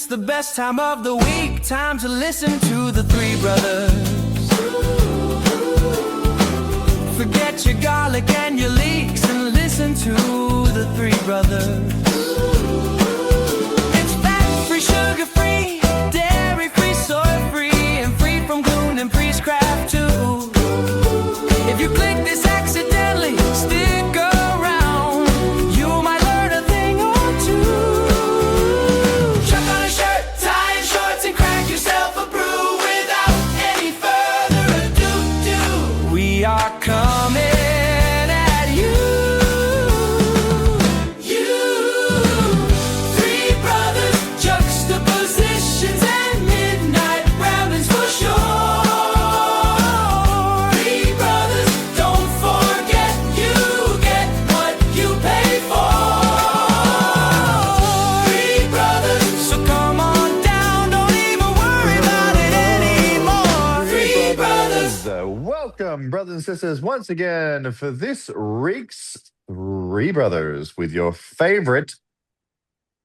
the best time of the week. Time to listen to the Three Brothers. Forget your garlic and your leeks and listen to the Three Brothers. It's fat-free, sugar-free, dairy-free, soy-free, and free from gluten and priestcraft too. If you click this accidentally, stick around. You might learn a thing or two. Chuck on a shirt, tie and shorts, and crack yourself a brew without any further ado. We are coming at you. Three brothers, juxtapositions, and midnight ramblings for sure. Three brothers, don't forget you get what you pay for. Three brothers, so come on down, don't even worry about it anymore. Three brothers. Welcome, brothers and sisters, once again for this week's Three Brothers with your favorite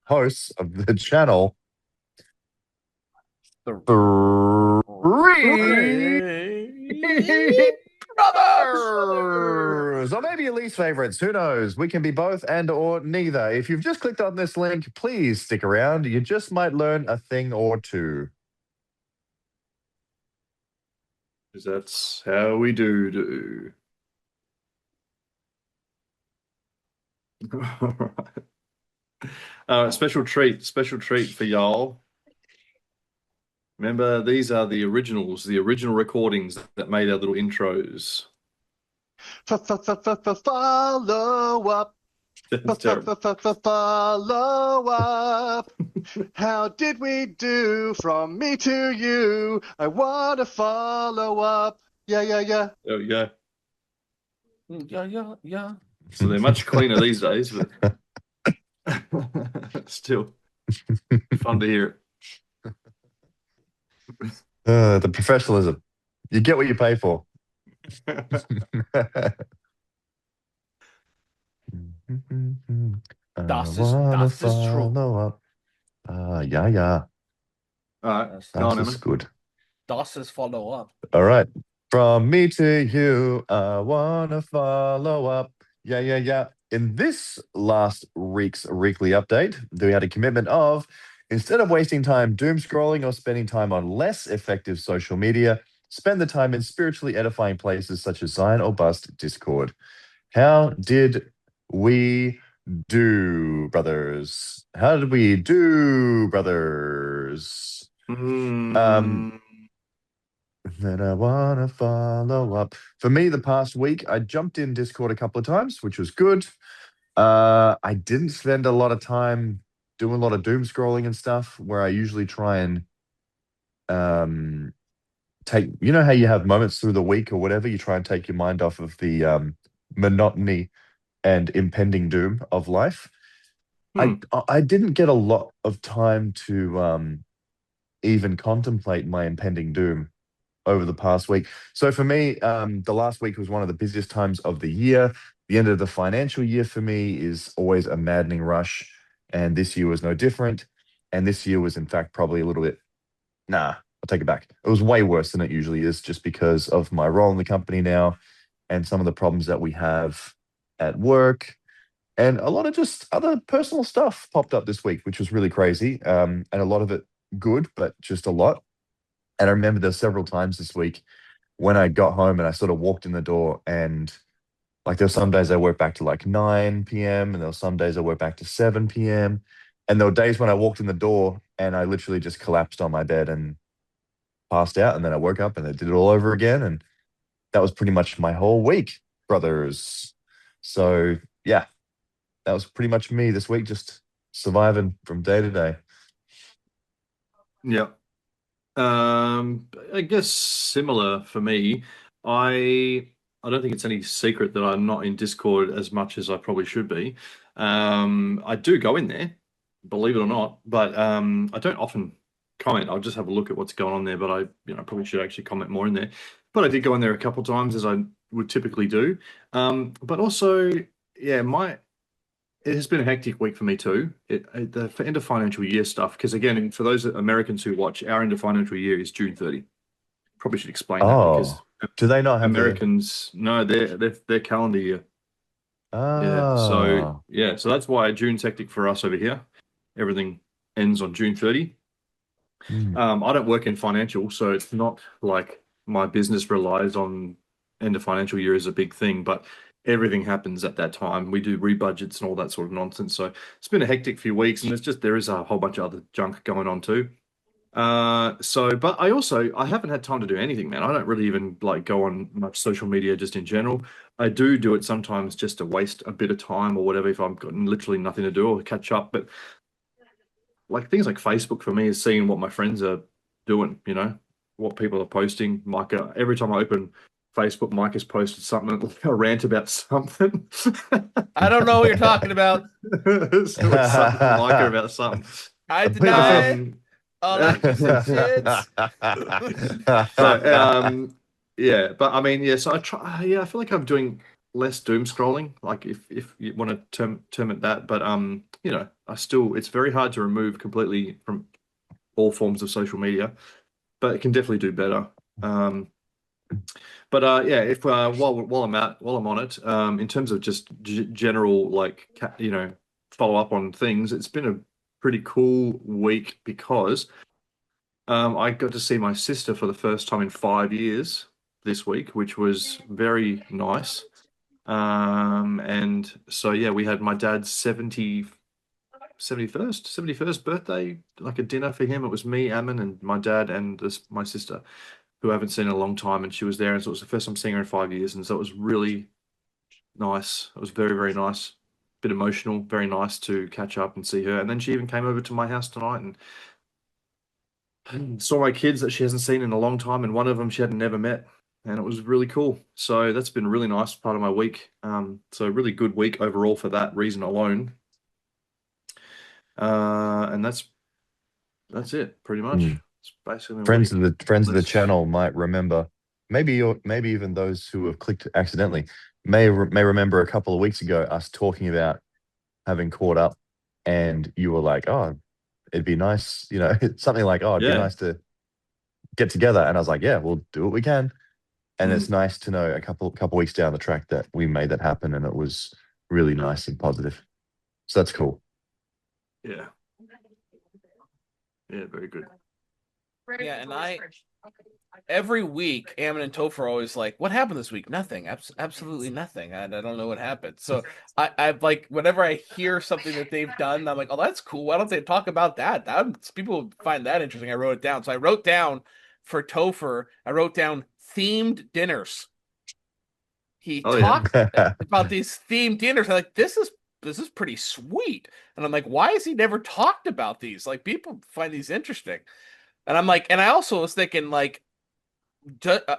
hosts of the channel, Three Brothers, or maybe your least favorites. Who knows? We can be both and or neither. If you've just clicked on this link, please stick around. You just might learn a thing or two. 'Cause that's how we do. All right. Special treat for y'all. Remember, these are the originals, the original recordings that made our little intros. Follow up. That's terrible. Follow up. How did we do from me to you? I want to follow up. Yeah. There we go. Yeah. So they're much cleaner these days, but still fun to hear The professionalism. You get what you pay for. it. Das ist true. Yeah. All right, go That on, is Emma. good. Das is follow up. All right. From me to you, I wanna follow up. Yeah. In this last week's weekly update, we had a commitment of, instead of wasting time doom scrolling or spending time on less effective social media, spend the time in spiritually edifying places such as Zion or Bust Discord. How did we do, brothers? How did we do, brothers? That I wanna follow up. For me, the past week, I jumped in Discord a couple of times, which was good. I didn't spend a lot of time doing a lot of doom scrolling and stuff, where I usually try and take, you know how you have moments through the week or whatever, you try and take your mind off of the monotony and impending doom of life. I didn't get a lot of time to even contemplate my impending doom over the past week. So for me, the last week was one of the busiest times of the year. The end of the financial year for me is always a maddening rush, and this year was no different. And this year was, in fact, probably a little bit, I'll take it back. It was way worse than it usually is, just because of my role in the company now and some of the problems that we have at work. And a lot of just other personal stuff popped up this week, which was really crazy. And a lot of it good, but just a lot. And I remember there's several times this week when I got home and I sort of walked in the door, and like there were some days I worked back to like 9 p.m. and there were some days I worked back to 7 p.m. And there were days when I walked in the door and I literally just collapsed on my bed and passed out. And then I woke up and I did it all over again. And that was pretty much my whole week, brothers. So yeah, that was pretty much me this week, just surviving from day to day. Yeah. I guess similar for me. I don't think it's any secret that I'm not in Discord as much as I probably should be. I do go in there, believe it or not, but I don't often comment. I'll just have a look at what's going on there, but I probably should actually comment more in there. But I did go in there a couple of times, as I would typically do. But also, yeah, It has been a hectic week for me too. The end of financial year stuff, because again, for those Americans who watch, our end of financial year is June 30. Probably should explain that because Oh, do they not have the? Americans, no, their calendar year. Yeah. So Oh, yeah, so that's why June's hectic for us over here. Everything ends on June 30. mm, I don't work in financial, so it's not like my business relies on end of financial year is a big thing, but everything happens at that time. We do rebudgets and all that sort of nonsense. So it's been a hectic few weeks, and there is a whole bunch of other junk going on too. But I haven't had time to do anything, man. I don't really even like go on much social media just in general. I do it sometimes just to waste a bit of time or whatever if I've got literally nothing to do or catch up. But like things like Facebook for me is seeing what my friends are doing, what people are posting. Micah, every time I open Facebook, Mike has posted something, a rant about something. I don't know what you're talking about. So it's something from Micah about something. I deny it. Um, All that shit. yeah, but I mean, yeah, so I try, yeah, I feel like I'm doing less doom scrolling, like if you want to term it that, but it's very hard to remove completely from all forms of social media, but it can definitely do better. Yeah, if while I'm on it, in terms of just general follow up on things, it's been a pretty cool week because I got to see my sister for the first time in 5 years this week, which was very nice. And so yeah, we had my dad's 71st birthday, like a dinner for him. It was me, Ammon, and my dad and my sister, who I haven't seen in a long time, and she was there, and so it was the first time seeing her in 5 years, and so it was really nice. It was very, very nice. Bit emotional, very nice to catch up and see her. And then she even came over to my house tonight and saw my kids that she hasn't seen in a long time, and one of them she had never met, and it was really cool. So that's been a really nice part of my week. So really good week overall for that reason alone. And that's it pretty much. Mm. It's basically my friends week. of the Let's- channel might remember. Maybe even those who have clicked accidentally may remember a couple of weeks ago us talking about having caught up, and you were like, "Oh, it'd be nice," something like, "Oh, it'd be Yeah. nice to get together," and I was like, "Yeah, we'll do what we can." And Mhm. it's nice to know a couple weeks down the track that we made that happen, and it was really nice and positive. So that's cool. Yeah. Yeah, very good. Yeah, and every week, Ammon and Topher are always like, "What happened this week? Nothing. Absolutely nothing. I don't know what happened." So I like whenever I hear something that they've done, I'm like, "Oh, that's cool. Why don't they talk about that? People would find that interesting." I wrote it down. So I wrote down for Topher. I wrote down themed dinners. He Oh, yeah. talked about these themed dinners. I'm like, this is pretty sweet. And I'm like, why has he never talked about these? Like, people find these interesting. And I'm like, and I also was thinking, like,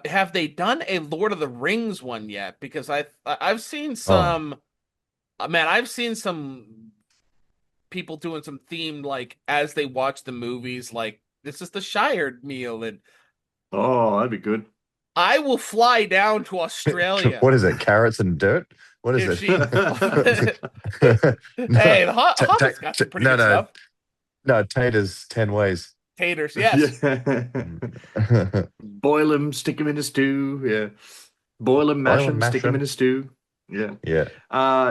have they done a Lord of the Rings one yet? Because I've seen some, man, I've seen some people doing some themed, like, as they watch the movies, like, this is the Shire meal, and Oh, that'd be good. I will fly down to Australia. What is it? Carrots and dirt? What is If it? Hey, the Hobbit's got some pretty good stuff. No, taters 10 ways. Taters, yes. Yeah. Boil them, stick them in a stew. Yeah. Boil them, mash them, stick them in a stew. Yeah. Yeah.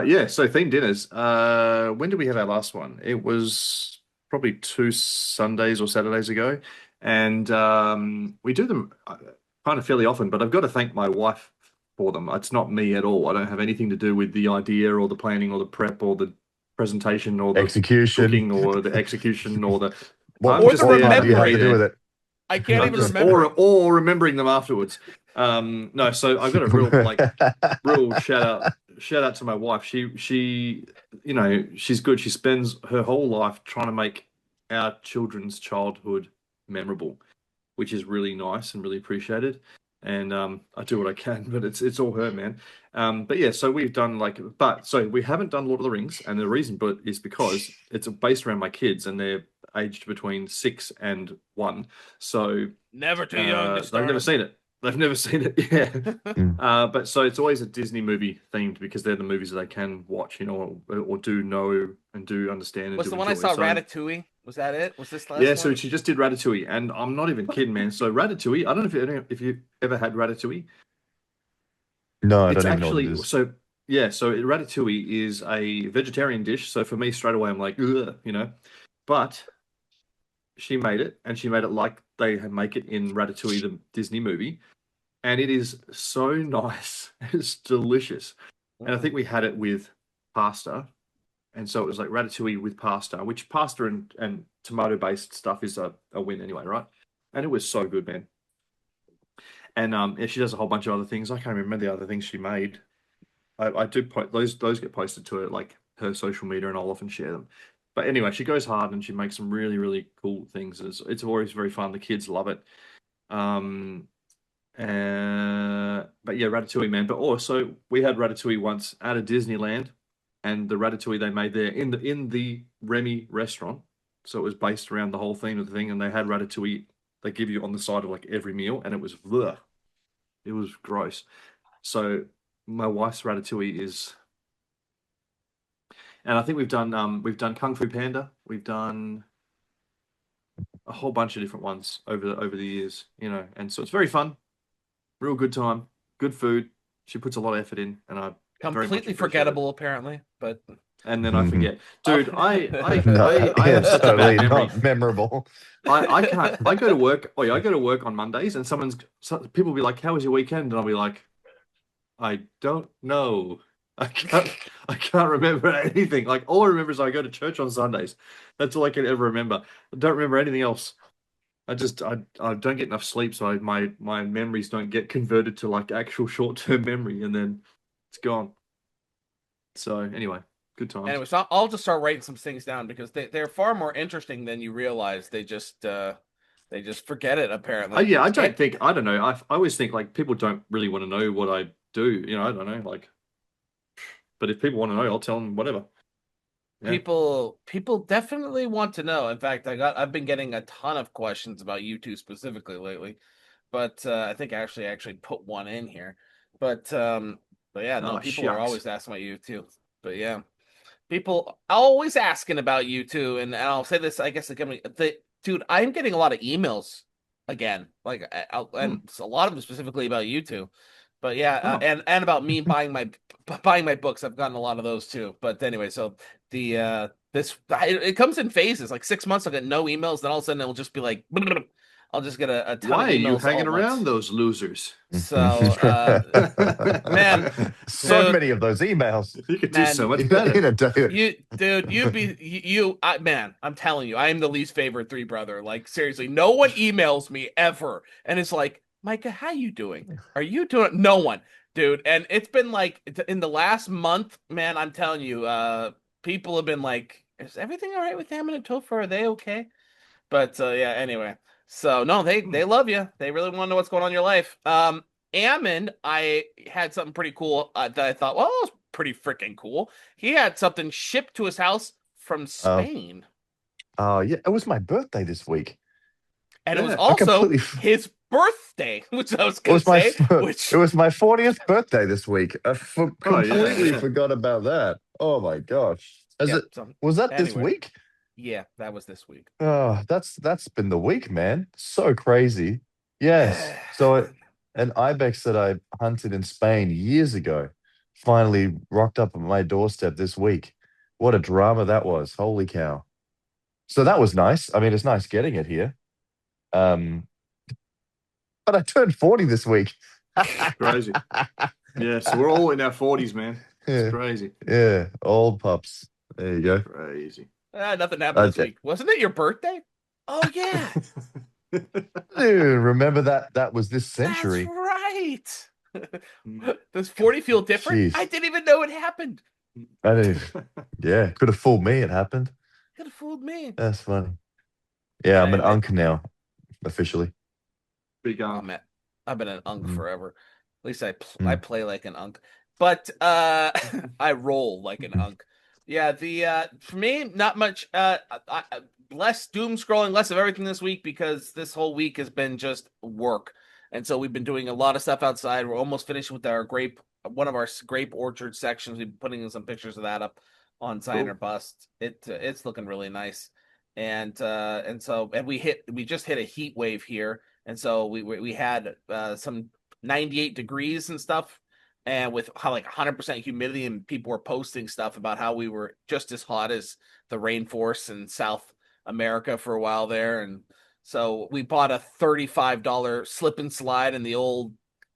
Yeah. So themed dinners. When did we have our last one? It was probably 2 Sundays or Saturdays ago, and we do them kind of fairly often. But I've got to thank my wife for them. It's not me at all. I don't have anything to do with the idea or the planning or the prep or the presentation or the Execution. cooking or the execution or the What I'm just part there do you have to do with it? I can't even just, remember. or remembering them afterwards. No, so I've got a real shout out to my wife. She she's good. She spends her whole life trying to make our children's childhood memorable, which is really nice and really appreciated. And I do what I can, but it's all her, man. But yeah, so we've done so we haven't done Lord of the Rings, and the reason is because it's based around my kids, and they're aged between 6 and 1. So Never too young to start. they've never seen it. They've never seen it. Yeah. Mm. But so it's always a Disney movie themed because they're the movies that they can watch, or do know and do understand and Was do the one I enjoy. saw So, Ratatouille? Was that it? Was this last yeah, one? so she just did Ratatouille, and I'm not even kidding, man. So Ratatouille, I don't know if you ever had Ratatouille. No, I It's don't even know what it actually is. so yeah, so Ratatouille is a vegetarian dish. So for me, straight away, I'm like, ugh, But she made it, and she made it like they make it in Ratatouille, the Disney movie, and it is so nice. It's delicious. And I think we had it with pasta, and so it was like Ratatouille with pasta, which pasta and tomato based stuff is a win anyway, right? And it was so good, man. And yeah, she does a whole bunch of other things. I can't remember the other things she made. I do those get posted to her, like her social media, and I'll often share them. But anyway, she goes hard and she makes some really, really cool things. It's always very fun. The kids love it. Um, but yeah, Ratatouille, man. But also we had Ratatouille once at a Disneyland, and the Ratatouille they made there in the Remy restaurant. So it was based around the whole theme of the thing, and they had Ratatouille. They give you on the side of like every meal, and it was ugh, it was gross. So my wife's Ratatouille is, and I think we've done Kung Fu Panda, we've done a whole bunch of different ones over the years, and so it's very fun, real good time, good food. She puts a lot of effort in, and I very much Completely appreciate it. forgettable, apparently. But And then I Mhm. forget, dude. No, I have it's such a totally bad memory. not memorable. I can't. I go to work. Oh yeah, I go to work on Mondays, and people will be like, "How was your weekend?" And I'll be like, "I don't know. I can't remember anything. Like all I remember is I go to church on Sundays. That's all I can ever remember. I don't remember anything else. I don't get enough sleep, so my memories don't get converted to like actual short-term memory, and then it's gone. So anyway, good times. anyway, so I'll just start writing some things down because they're far more interesting than you realize. They just forget it apparently. Yeah, I don't know. I always think like people don't really want to know what I do. I don't know. Like, but if people want to know, I'll tell them whatever. Yeah. People definitely want to know. In fact, I've been getting a ton of questions about you two specifically lately. But I think I actually put one in here. But yeah, no, Oh, people are shucks. always asking about you too. But yeah. People always asking about you too, and I'll say this, I guess, dude, I'm getting a lot of emails again, like, and a lot of them specifically about you two. But yeah, Oh. and about me buying my books. I've gotten a lot of those too. But anyway, so it comes in phases. Like 6 months, I'll get no emails, then all of a sudden it'll just be like, I'll just get a ton Why of are emails you hanging all at around once. those losers? So, man, so dude. many of those emails You could do Man, so much in better. a day. man, I'm telling you, I am the least favorite three brother. Like seriously, no one emails me ever, and it's like, Micah, how you doing? Are you doing? No one, dude. And it's been like in the last month, man. I'm telling you, people have been like, is everything all right with Hammond and Topher? Are they okay? But yeah, anyway. So no, they love you. They really want to know what's going on in your life. Ammon, I had something pretty cool that I thought, well, it was pretty freaking cool. He had something shipped to his house from Spain. Oh yeah, it was my birthday this week. And it was Yeah, I also completely- his birthday, which I was It going was to say. it was my 40th birthday this week. I completely yeah. forgot about that. Oh my gosh. Was that this anyway. week? Yeah, that was this week. Oh, that's been the week, man. So crazy. Yes. So an ibex that I hunted in Spain years ago finally rocked up at my doorstep this week. What a drama that was. Holy cow. So that was nice. I mean, it's nice getting it here. But I turned 40 this week. Crazy. Yeah, so we're all in our 40s, man. It's Yeah, crazy. yeah, old pups. There you go. Crazy. Nothing happened this Okay. week. Wasn't it your birthday? Oh yeah, Dude, remember that was this century. that's right. Does 40 feel different? Jeez. I didn't even know it happened. I didn't, yeah, could have fooled me. It happened. Could have fooled me. That's funny. Yeah, I'm an Anyway. unk now, officially. Big I've been an unk Mhm. forever. At least I Mm. play like an unk, but I roll like an unk. Yeah, for me, not much. Less doom scrolling, less of everything this week because this whole week has been just work. And so we've been doing a lot of stuff outside. We're almost finished with one of our grape orchard sections. We've been putting some pictures of that up on Sign or Bust. It's looking really nice. And we just hit a heat wave here. And so we had some 98 degrees and stuff, and with how like 100% humidity, and people were posting stuff about how we were just as hot as the rainforests in South America for a while there. And so we bought a $35 slip and slide, and the old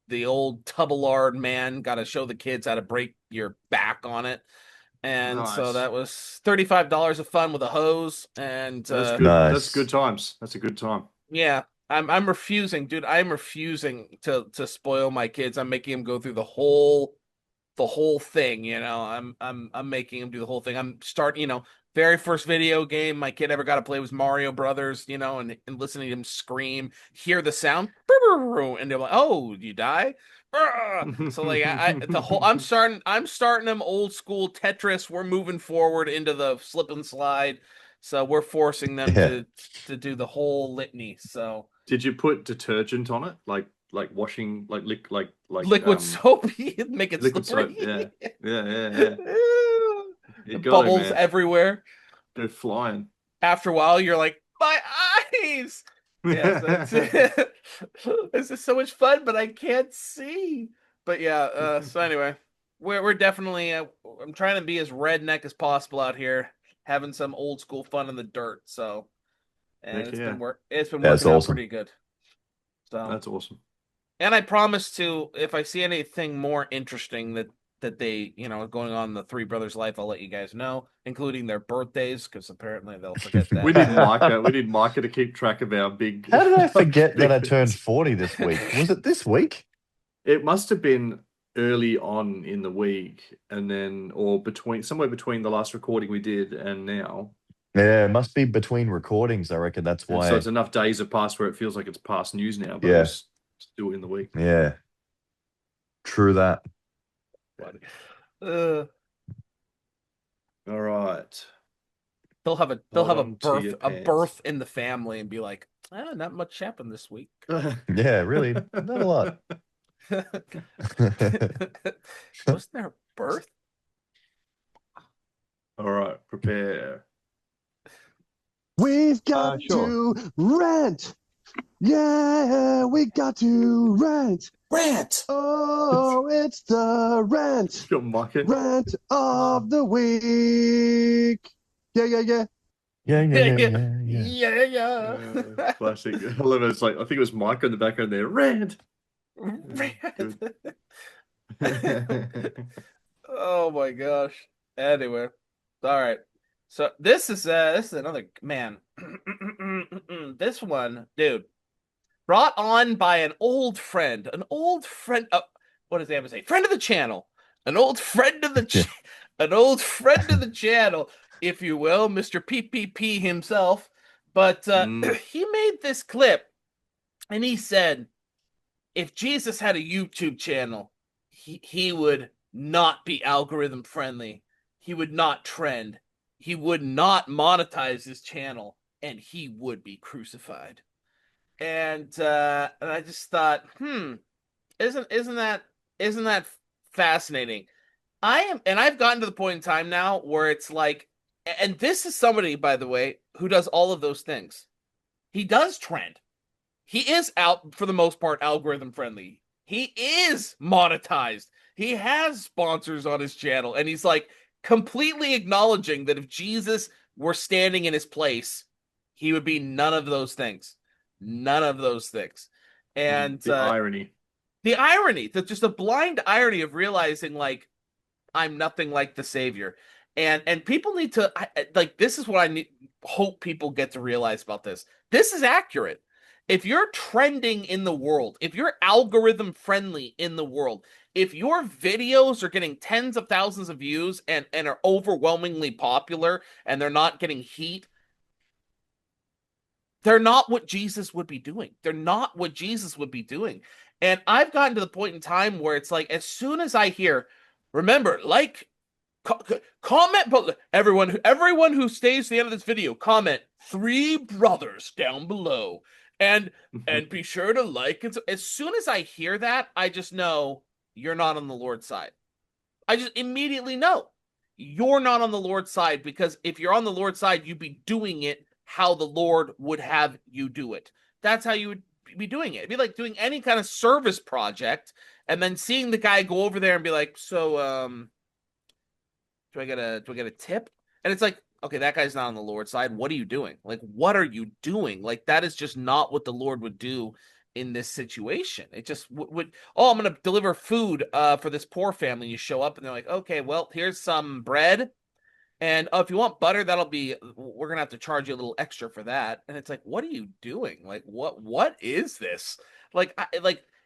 Tubalard man got to show the kids how to break your back on it. And so Nice. that was $35 of fun with a hose. And That's good. Nice. That's good times. That's a good time. yeah, I'm refusing, dude. I'm refusing to spoil my kids. I'm making them go through the whole thing. You know, I'm making them do the whole thing. I'm starting, you know, very first video game my kid ever got to play was Mario Brothers. You know, and listening to him scream, hear the sound, and they're like, "Oh, you die." So like I'm starting them old school Tetris. We're moving forward into the slip and slide. So we're forcing them to do the whole litany. So Did you put detergent on it, like washing, like liquid soap, make it liquid soap? slippery. Yeah. You got Bubbles it, man. everywhere. They're flying. After a while, you're like, my eyes. Yes, this is so much fun, but I can't see. But yeah, so anyway, we're definitely I'm trying to be as redneck as possible out here, having some old school fun in the dirt. So, and Heck it's yeah. been working That's out awesome. pretty good. So That's awesome. and I promise to, if I see anything more interesting that they, you know, going on in the Three Brothers' life, I'll let you guys know, including their birthdays, because apparently they'll forget that. We need Micah. We need Micah to keep track of our big. How did I forget that I turned 40 this week? Was it this week? It must have been early on in the week, and then or somewhere between the last recording we did and now. Yeah, it must be between recordings. I reckon that's And why. so it's enough days have passed where it feels like it's past news now, but Yeah. it's still in the week. Yeah. True that. Uh, All right. they'll have a Hold on to your pants. birth in the family and be like, not much happened this week. Yeah, really. Not a lot. Wasn't there a birth? All right. Prepare. We've got Sure. to rant. Yeah, we got to rant. Rant. Oh, it's the rant. Got Micah. Rant of the week. Yeah. Yeah. Classic. I love it. It's like I think it was Micah in the background there. Rant. Oh my gosh. Anyway, all right. So this is another man. This one, dude, brought on by an old friend. What does Amber say? Friend of the channel. An old friend of the channel, if you will, Mr. PPP himself. But he made this clip, and he said, if Jesus had a YouTube channel, he would not be algorithm friendly. He would not trend. He would not monetize his channel, and he would be crucified. And I just thought, isn't that fascinating? I've gotten to the point in time now where it's like, and this is somebody, by the way, who does all of those things. He does trend. He is out, for the most part, algorithm friendly. He is monetized. He has sponsors on his channel, and he's like completely acknowledging that if Jesus were standing in his place, he would be none of those things. None of those things. And the irony. Just a blind irony of realizing, like, I'm nothing like the Savior. And people need to, this is what hope people get to realize about this. This is accurate. If you're trending in the world, if you're algorithm friendly in the world, if your videos are getting tens of thousands of views and are overwhelmingly popular and they're not getting heat, they're not what Jesus would be doing. They're not what Jesus would be doing. And I've gotten to the point in time where it's like, as soon as I hear, remember, like, comment, but everyone who stays to the end of this video, comment 3 brothers down below. and be sure to like it. As soon as I hear that, I just know you're not on the Lord's side. I just immediately know you're not on the Lord's side, because if you're on the Lord's side, you'd be doing it how the Lord would have you do it. That's how you would be doing it. It'd be like doing any kind of service project and then seeing the guy go over there and be like, so do I get a tip? And it's like, okay, that guy's not on the Lord's side. What are you doing? Like, what are you doing? Like, that is just not what the Lord would do in this situation. It just would, oh, I'm going to deliver food for this poor family. You show up and they're like, okay, well, here's some bread. And if you want butter, we're going to have to charge you a little extra for that. And it's like, what are you doing? Like, what is this? Like,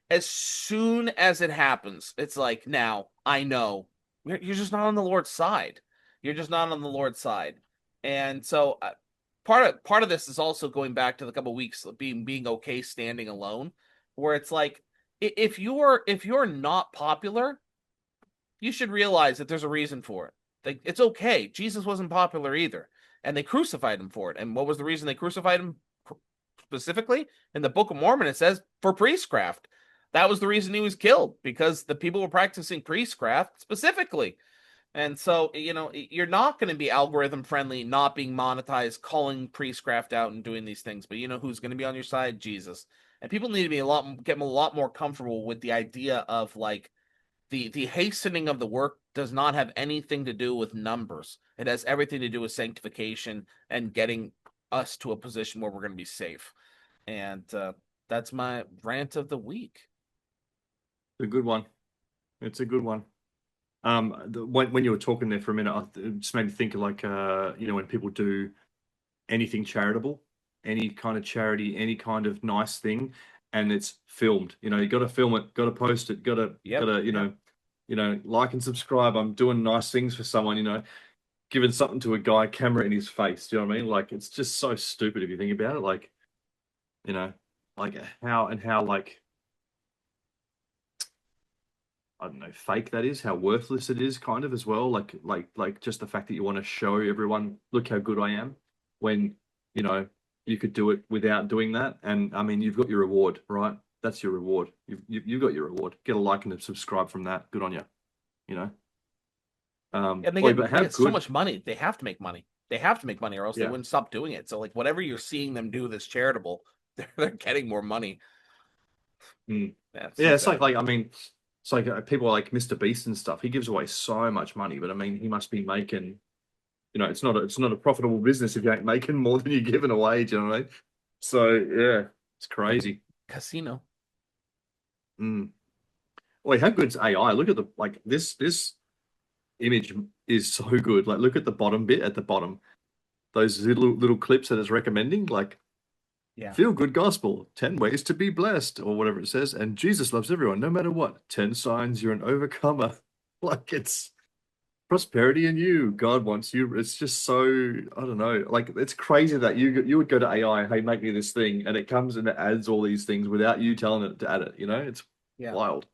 as soon as it happens, it's like, now I know you're just not on the Lord's side. You're just not on the Lord's side. And so part of this is also going back to the couple of weeks of being okay standing alone, where it's like, if you're not popular, you should realize that there's a reason for it. Like, it's okay. Jesus wasn't popular either, and they crucified him for it. And what was the reason they crucified him specifically? In the Book of Mormon, it says for priestcraft. That was the reason he was killed, because the people were practicing priestcraft specifically. And so, you're not going to be algorithm friendly, not being monetized, calling priestcraft out and doing these things. But you know who's going to be on your side? Jesus. And people need to be get a lot more comfortable with the idea of, like, the hastening of the work does not have anything to do with numbers. It has everything to do with sanctification and getting us to a position where we're going to be safe. And that's my rant of the week. A good one. It's a good one. When you were talking there for a minute, it just made me think of, like, when people do anything charitable, any kind of charity, any kind of nice thing, and it's filmed. You got to film it, got to post it, got to, like and subscribe. I'm doing nice things for someone, giving something to a guy, camera in his face. Do you know what I mean? Like, it's just so stupid if you think about it. Like, like how like, I don't know, fake that is, how worthless it is, kind of, as well. Like just the fact that you want to show everyone, look how good I am, when you could do it without doing that. And I mean, you've got your reward, right? That's your reward. You've got your reward. Get a like and a subscribe from that. Good on you. And they get so much money. They have to make money. They have to make money, or else they wouldn't stop doing it. So, like, whatever you're seeing them do that's charitable, they're getting more money. It's like I mean, it's like people like Mr. Beast and stuff. He gives away so much money, but I mean, he must be making, it's not a profitable business if you ain't making more than you're giving away. Do you know what I mean? So yeah, it's crazy. Casino. Wait, how good's AI? Look at this image is so good. Like, look at the bottom bit at the bottom. Those little clips that it's recommending, like, feel good gospel, 10 ways to be blessed, or whatever it says, and Jesus loves everyone, no matter what. 10 signs you're an overcomer. Like, it's prosperity in you. God wants you. It's just so, I don't know. Like, it's crazy that you would go to AI, hey, make me this thing, and it comes and it adds all these things without you telling it to add it. It's wild.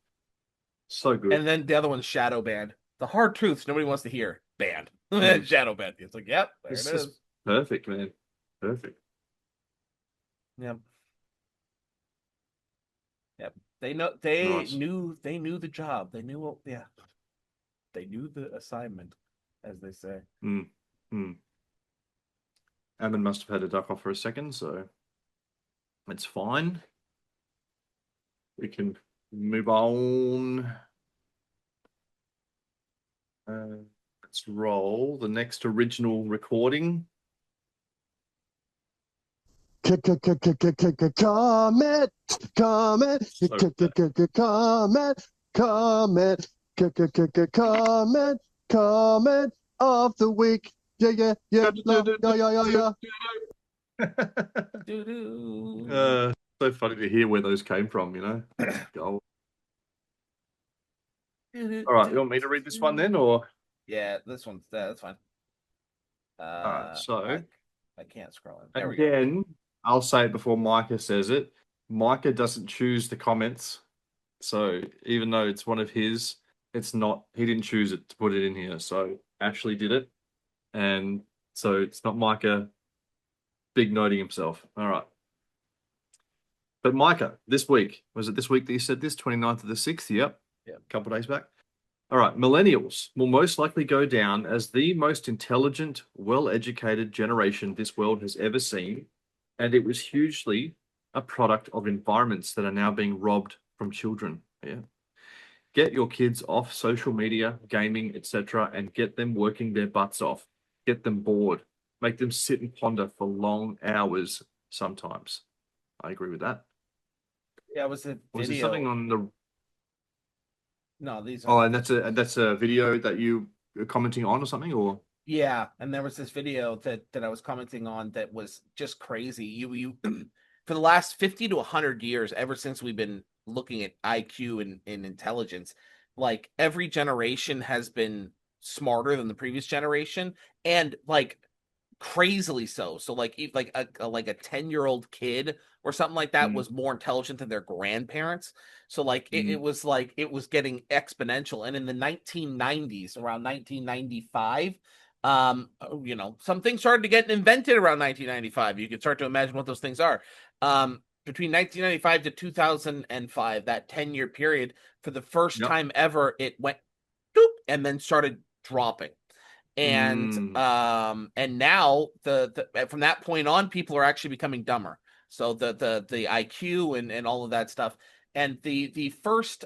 So good. And then the other one's shadow banned. The hard truths nobody wants to hear. Banned. Shadow banned. It's like, yep, there it is. Perfect, man. Perfect. Yep. They knew the job. They knew They knew the assignment, as they say. Ammon must have had to duck off for a second, so it's fine. We can move on. Let's roll the next original recording. Comment, comment of the week. Yeah. So funny to hear where those came from, Go. All right, you want me to read this one then, or? Yeah, this one's that's fine. All right, so I can't scroll in. There again, I'll say it before Micah says it. Micah doesn't choose the comments, so even though it's one of his, it's not. He didn't choose it to put it in here. So Ashley did it, and so it's not Micah big noting himself. All right. But Micah, this week, was it this week that you said this? 29th of the 6th? Yep. Yeah. A couple of days back. All right. Millennials will most likely go down as the most intelligent, well-educated generation this world has ever seen. And it was hugely a product of environments that are now being robbed from children. Yeah. Get your kids off social media, gaming, etc., and get them working their butts off. Get them bored. Make them sit and ponder for long hours sometimes. I agree with that. Yeah, it was a Was there video. something on the? No, these Oh, are and that's a video that you are commenting on or something, or yeah, and there was this video that I was commenting on that was just crazy. You for the last 50 to 100 years, ever since we've been looking at IQ and intelligence, like every generation has been smarter than the previous generation, and like crazily so. So like like a 10-year-old kid or something like that was more intelligent than their grandparents. So like it was like it was getting exponential. And in the 1990s, around 1995, some things started to get invented around 1995. You can start to imagine what those things are. Between 1995 to 2005, that 10-year period, for the first time ever, it went doop, and then started dropping. And now the from that point on, people are actually becoming dumber. So the IQ and all of that stuff. And the first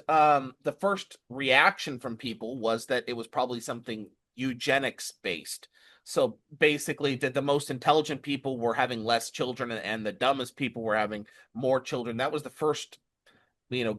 reaction from people was that it was probably something eugenics based. So basically, that the most intelligent people were having less children, and the dumbest people were having more children. That was the first,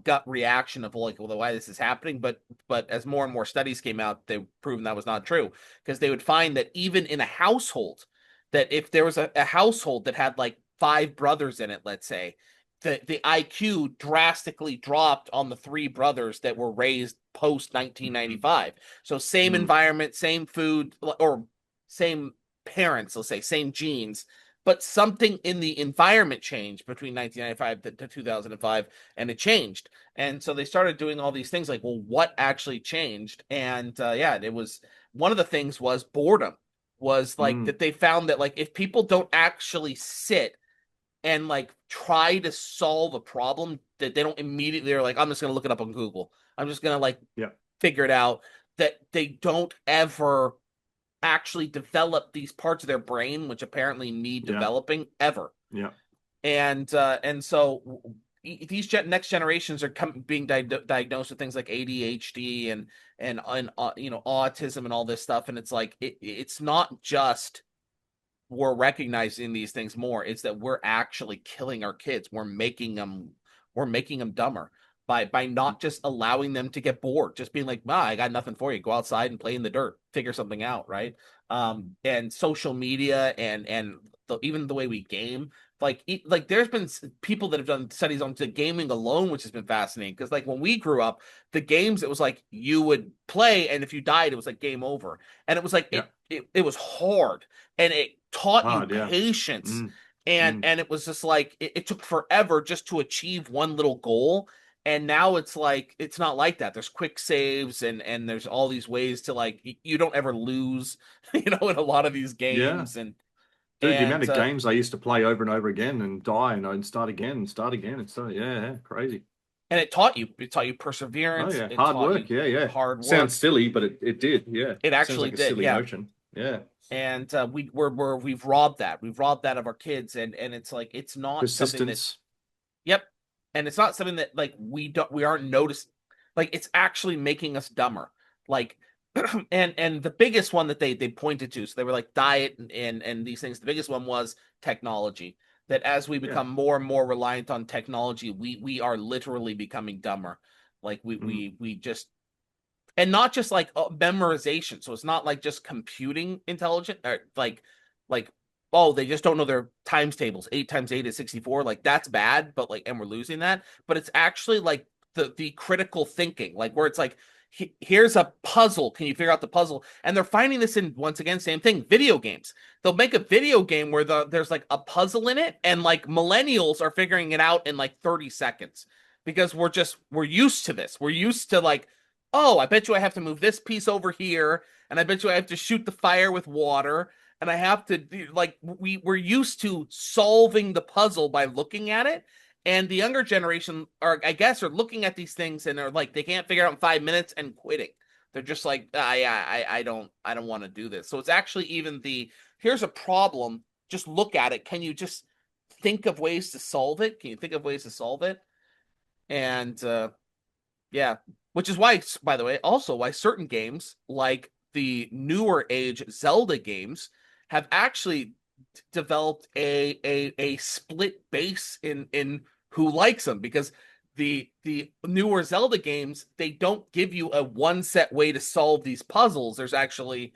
gut reaction of like, well, why this is happening. But as more and more studies came out, they've proven that was not true, because they would find that even in a household, that if there was a household that had like 5 brothers in it, let's say, the IQ drastically dropped on the 3 brothers that were raised post 1995. So same environment, same food, or same parents, let's say, same genes, but something in the environment changed between 1995 to 2005, and it changed. And so they started doing all these things like, well, what actually changed? And it was, one of the things was boredom, was like that they found that like if people don't actually sit and like try to solve a problem, that they don't immediately are like, I'm just going to look it up on Google. I'm just going to like figure it out, that they don't ever actually develop these parts of their brain, which apparently need developing ever. Yeah. And so these next generations are being diagnosed with things like ADHD and autism and all this stuff. And it's like, it's not just we're recognizing these things more, it's that we're actually killing our kids. We're making them dumber by not just allowing them to get bored, just being like, I got nothing for you, go outside and play in the dirt, figure something out, right? And social media and even the way we game, like there's been people that have done studies on to gaming alone, which has been fascinating, because like when we grew up, the games, it was like you would play, and if you died, it was like game over, and it was like it was hard, and it taught you patience. And it was just like it took forever just to achieve one little goal. And now it's like, it's not like that. There's quick saves and there's all these ways to like, you don't ever lose, in a lot of these games. And dude, the amount of games I used to play over and over again and die and start again and start again and start, crazy. And it taught you perseverance. Oh, yeah. Hard work. Hard work. Sounds silly, but it did. Yeah. It actually did. Silly notion. Yeah. And we've robbed that. We've robbed that of our kids. And it's like, it's not persistence. Yep. And it's not something that like we aren't noticing. Like, it's actually making us dumber. Like, and the biggest one that they pointed to, so they were like diet and these things. The biggest one was technology. That as we become more and more reliant on technology, we are literally becoming dumber. Like we just, and not just like memorization. So it's not like just computing intelligent, or like oh, they just don't know their times tables. 8 times 8 is 64. Like, that's bad, but like, and we're losing that. But it's actually like the critical thinking, like where it's like, here's a puzzle. Can you figure out the puzzle? And they're finding this in, once again, same thing, video games. They'll make a video game where there's like a puzzle in it, and like millennials are figuring it out in like 30 seconds, because we're used to this. We're used to like, oh, I bet you I have to move this piece over here, and I bet you I have to shoot the fire with water. And I have to like, we're used to solving the puzzle by looking at it. And the younger generation are, I guess, are looking at these things and are like, they can't figure out in 5 minutes and quitting. They're just like, I don't want to do this. So it's actually even here's a problem. Just look at it. Can you just think of ways to solve it? Can you think of ways to solve it? And yeah, which is why, by the way, also why certain games like the newer age Zelda games have actually developed a split base in who likes them, because the newer Zelda games, they don't give you a one set way to solve these puzzles. There's actually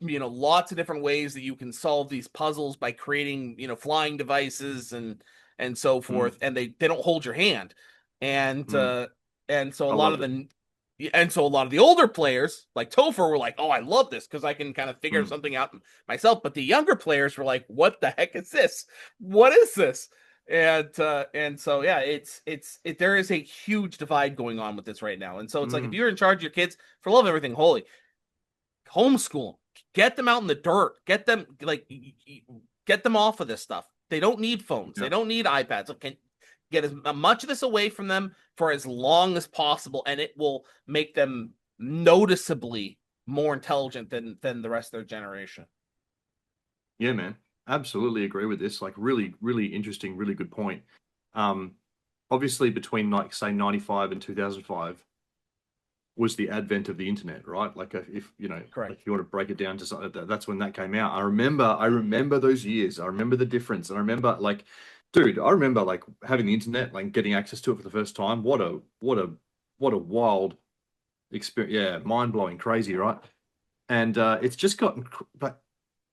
lots of different ways that you can solve these puzzles by creating flying devices and so forth, and they don't hold your hand. And so a lot of the older players like Topher were like, oh, I love this because I can kind of figure something out myself. But the younger players were like, what the heck is this? What is this? And so yeah, there is a huge divide going on with this right now. And so it's like, if you're in charge of your kids, for love of everything holy, homeschool them, get them out in the dirt, get them off of this stuff. They don't need phones. They don't need iPads. Okay, get as much of this away from them for as long as possible, and it will make them noticeably more intelligent than the rest of their generation. Yeah, man. Absolutely agree with this. Like, really, really interesting, really good point. Obviously, between like say 95 and 2005 was the advent of the internet, right? Like, if Correct. Like you want to break it down to something, that's when that came out. I remember those years. I remember the difference, and I remember like, dude, I remember like having the internet, like getting access to it for the first time. What a wild experience. Yeah, mind blowing, crazy, right? And it's just gotten,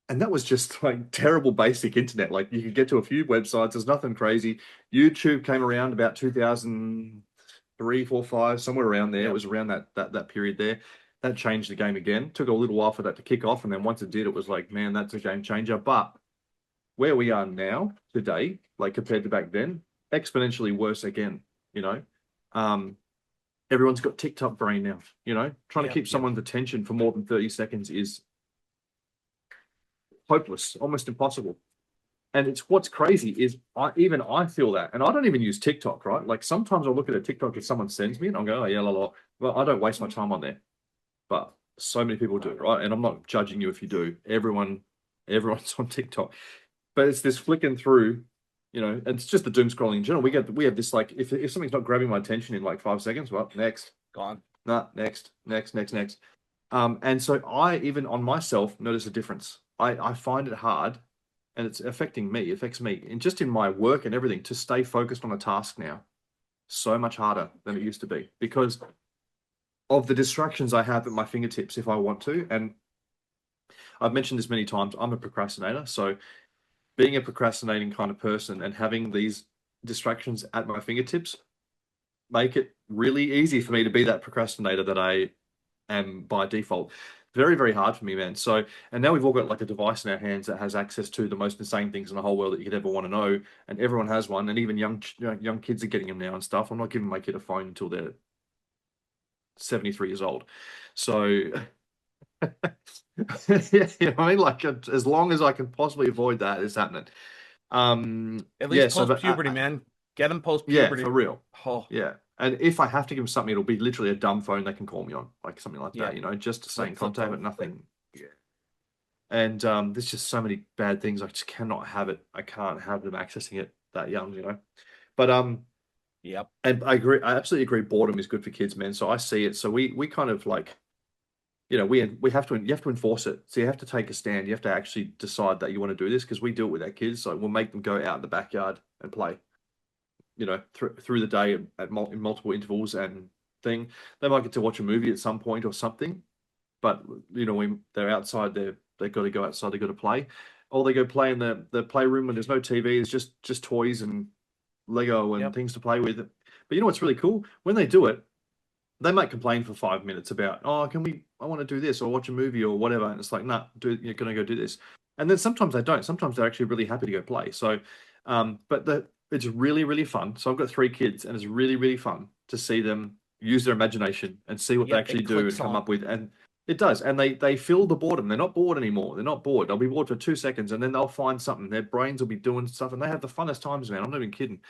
and that was just like terrible basic internet. Like, you could get to a few websites. There's nothing crazy. YouTube came around about 2003, 4, 5, somewhere around there. It was around that period there. That changed the game again. Took a little while for that to kick off, and then once it did, it was like, man, that's a game changer. But where we are now today, like compared to back then, exponentially worse again. Everyone's got TikTok brain now. Trying to keep someone's attention for more than 30 seconds is hopeless, almost impossible. And it's what's crazy is I feel that, and I don't even use TikTok, right? Like, sometimes I'll look at a TikTok if someone sends me and I'll go, oh yeah, la la. Well, I don't waste my time on there, but so many people do, right? And I'm not judging you if you do. Everyone's on TikTok, but it's this flicking through, and it's just the doom scrolling in general. We have this, like, if something's not grabbing my attention in like 5 seconds, well, next, Gone. nah, next. And so I, even on myself, notice a difference. I find it hard, and it affects me, and just in my work and everything, to stay focused on a task now. So much harder than it used to be because of the distractions I have at my fingertips if I want to. And I've mentioned this many times, I'm a procrastinator. So being a procrastinating kind of person and having these distractions at my fingertips make it really easy for me to be that procrastinator that I am by default. Very, very hard for me, man. So, and now we've all got like a device in our hands that has access to the most insane things in the whole world that you could ever want to know, and everyone has one, and even young kids are getting them now and stuff. I'm not giving my kid a phone until they're 73 years old. So, yeah, what I mean? Like, as long as I can possibly avoid that, it's happening. At least post-puberty, man. Get them post-puberty. Yeah, for real. Oh. Yeah. And if I have to give them something, it'll be literally a dumb phone they can call me on, like something like that, just to stay in contact, but nothing. Yeah. And there's just so many bad things. I just cannot have it. I can't have them accessing it that young, But yep. And I agree. I absolutely agree. Boredom is good for kids, man. So I see it. So we kind of like, you have to enforce it. So you have to take a stand. You have to actually decide that you want to do this, because we do it with our kids. So we'll make them go out in the backyard and play. Through the day in multiple intervals and thing. They might get to watch a movie at some point or something, but when they're outside, they've got to go outside. They've got to play, or they go play in the playroom when there's no TV. It's just toys and Lego and things to play with. But you know what's really cool? When they do it, they might complain for 5 minutes about, I want to do this or watch a movie or whatever, and it's like, nah, you're gonna go do this. And then sometimes they don't. Sometimes they're actually really happy to go play. So, it's really, really fun. So I've got 3 kids, and it's really, really fun to see them use their imagination and see what they actually do and come up with. And it does. And they feel the boredom. They're not bored anymore. They're not bored. They'll be bored for 2 seconds, and then they'll find something. Their brains will be doing stuff, and they have the funnest times, man. I'm not even kidding.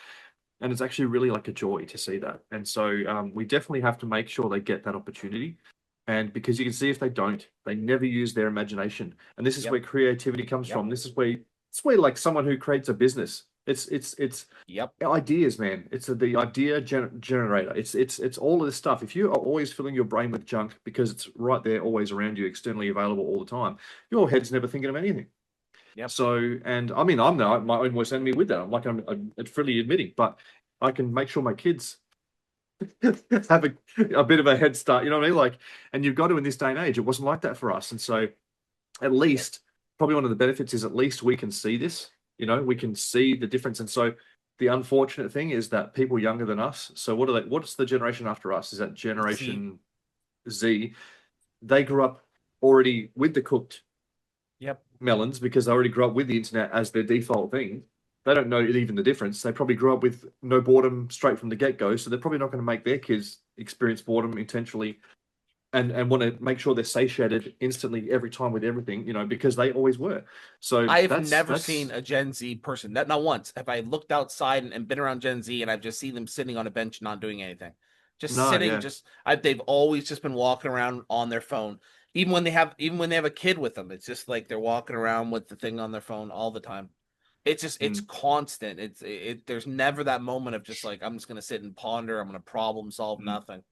And it's actually really like a joy to see that. And so we definitely have to make sure they get that opportunity. And because you can see if they don't, they never use their imagination. And this is Yep. where creativity comes Yep. from. This is where like someone who creates a business. It's Yep. ideas, man. It's the idea generator. It's all of this stuff. If you are always filling your brain with junk because it's right there, always around you, externally available all the time, your head's never thinking of anything. Yep. So, and I mean, I'm my own worst enemy with that. I'm freely admitting, but I can make sure my kids have a bit of a head start. You know what I mean? Like, and you've got to in this day and age. It wasn't like that for us, and so at least probably one of the benefits is at least we can see this. You know, we can see the difference, and so the unfortunate thing is that people younger than us. So what are they? What's the generation after us? Is that Generation Z? They grew up already with the cooked Yep. melons because they already grew up with the internet as their default thing. They don't know even the difference. They probably grew up with no boredom straight from the get-go, so they're probably not going to make their kids experience boredom intentionally and want to make sure they're satiated instantly every time with everything, you know, because they always were. So I've never seen a Gen Z person, not once have I looked outside and been around Gen Z and I've just seen them sitting on a bench not doing anything. Just No, sitting, yeah. they've always just been walking around on their phone. Even when they have a kid with them, it's just like they're walking around with the thing on their phone all the time. It's just it's constant. There's never that moment of just like I'm just gonna sit and ponder, I'm gonna problem solve nothing.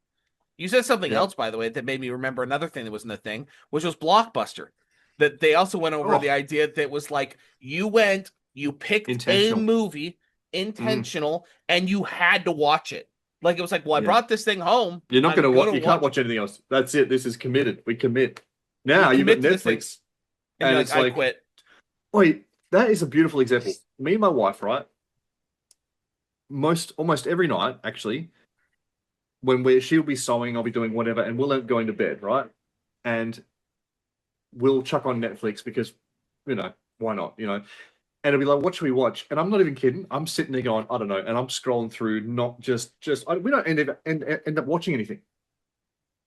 You said something Yeah. else, by the way, that made me remember another thing that was in the thing, which was Blockbuster. That they also went over the idea that was like you picked a Intentional. movie, intentional, and you had to watch it. Like it was like, well, I Yeah. brought this thing home. You're not I'm going to watch. gonna You can't watch anything else. That's it. This is committed. We commit. Now You you've got commit to this thing, Netflix, and you're it's like, I quit. Wait, that is a beautiful example. Me and my wife, right? Almost every night, actually, when she'll be sewing, I'll be doing whatever, and we'll end up going to bed, right? And we'll chuck on Netflix because, you know, why not? You know, and it'll be like, what should we watch? And I'm not even kidding. I'm sitting there going, I don't know, and I'm scrolling through, not just we don't end up watching anything.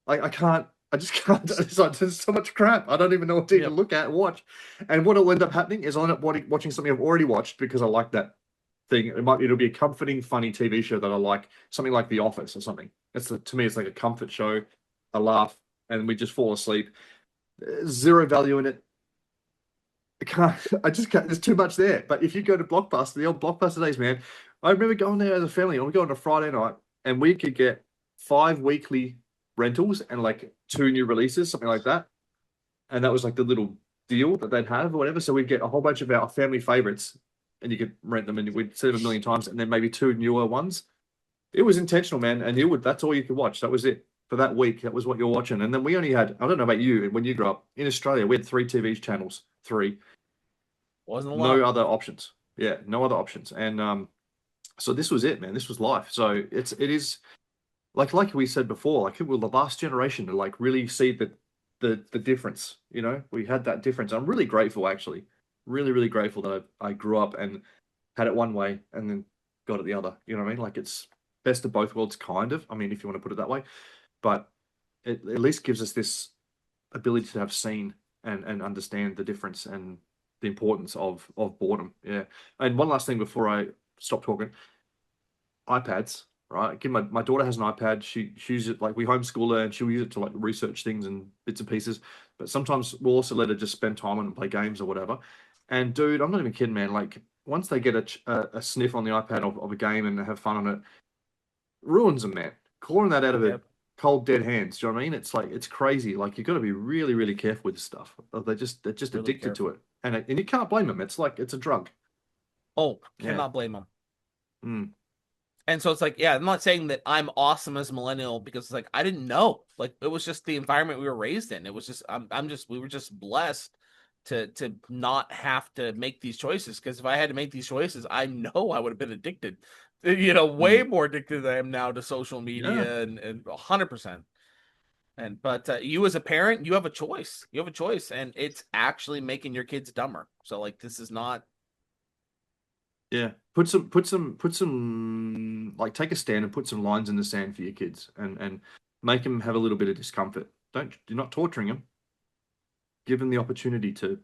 I can't. I just can't. It's like, there's so much crap. I don't even know what to even look at and watch. And what will end up happening is I'll end up watching something I've already watched because I like that thing. It'll be a comforting, funny TV show that I like, something like The Office or something. To me, it's like a comfort show. I laugh and we just fall asleep. Zero value in it. I just can't. There's too much there. But if you go to Blockbuster, the old Blockbuster days, man, I remember going there as a family. We go on a Friday night and we could get 5 weekly rentals and like 2 new releases, something like that. And that was like the little deal that they'd have or whatever. So we'd get a whole bunch of our family favorites and you could rent them and we'd see them a million times and then maybe 2 newer ones. It was intentional, man. And that's all you could watch. That was it for that week. That was what you're watching. And then we only had, I don't know about you, when you grew up in Australia, we had 3 TV channels, 3. Wasn't a lot. No other options. Yeah, no other options. And so this was it, man. This was life. So it is like we said before, like we're the last generation to like really see the difference. You know, we had that difference. I'm really grateful, actually, really grateful that I grew up and had it one way and then got it the other. You know what I mean? Like it's best of both worlds, kind of. I mean, if you want to put it that way, but it at least gives us this ability to have seen and understand the difference and the importance of boredom. Yeah. And one last thing before I stop talking, iPads. Right. Again, my daughter has an iPad. She uses it like we homeschool her and she'll use it to like research things and bits and pieces. But sometimes we'll also let her just spend time on it and play games or whatever. And dude, I'm not even kidding, man. Like once they get a sniff on the iPad of a game and have fun on it, ruins them, man. Clawing that out of her cold dead hands. Do you know what I mean? It's like it's crazy. Like you've got to be really careful with this stuff. They're just really addicted to it, and you can't blame them. It's like it's a drug. Oh, cannot blame them. Mm. And so it's like, yeah, I'm not saying that I'm awesome as a millennial because it's like I didn't know. Like it was just the environment we were raised in. It was just we were just blessed to not have to make these choices. Because if I had to make these choices, I know I would have been addicted. You know, way more addicted than I am now to social media and 100%. But you as a parent, you have a choice. You have a choice, and it's actually making your kids dumber. So like this is not. Yeah, put some like take a stand and put some lines in the sand for your kids and make them have a little bit of discomfort. You're not torturing them. Give them the opportunity to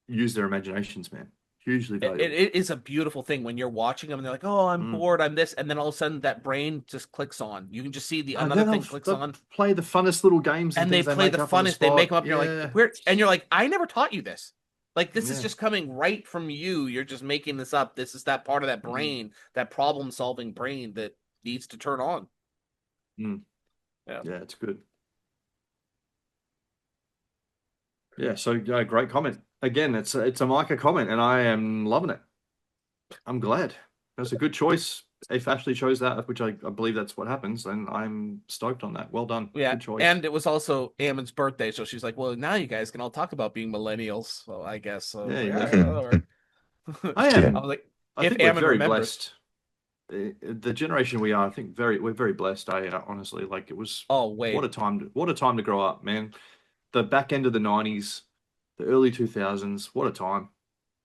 use their imaginations, man. Hugely It, valuable. it is a beautiful thing when you're watching them and they're like, "Oh, I'm Mm. bored, I'm this," and then all of a sudden that brain just clicks on. You can just see the And another then thing they'll- clicks they'll on, play the funnest little games and they things play make the up on funnest. They make them spot. up. You're Yeah. like, "Where?" And you're like, "I never taught you this. Like this is Yeah. just coming right from you. You're just making this up. This is that part of that Mm. brain, that problem-solving brain that needs to turn on." Yeah, it's good. Yeah, so great comment. Again, it's a Micah comment, and I am loving it. I'm glad. That's a good choice. If Ashley chose that, which I believe that's what happens, then I'm stoked on that. Well done. Yeah, Good choice. and it was also Ammon's birthday, so she's like, "Well, now you guys can all talk about being millennials." So I guess so. Yeah, Yeah, exactly. whatever. I am. I was like, I if think we're Ammon very remembers. blessed. The generation we are, I think we're very blessed. Honestly, like it was "Oh wait, what a time to grow up, man. The back end of the 90s, the early 2000s, what a time.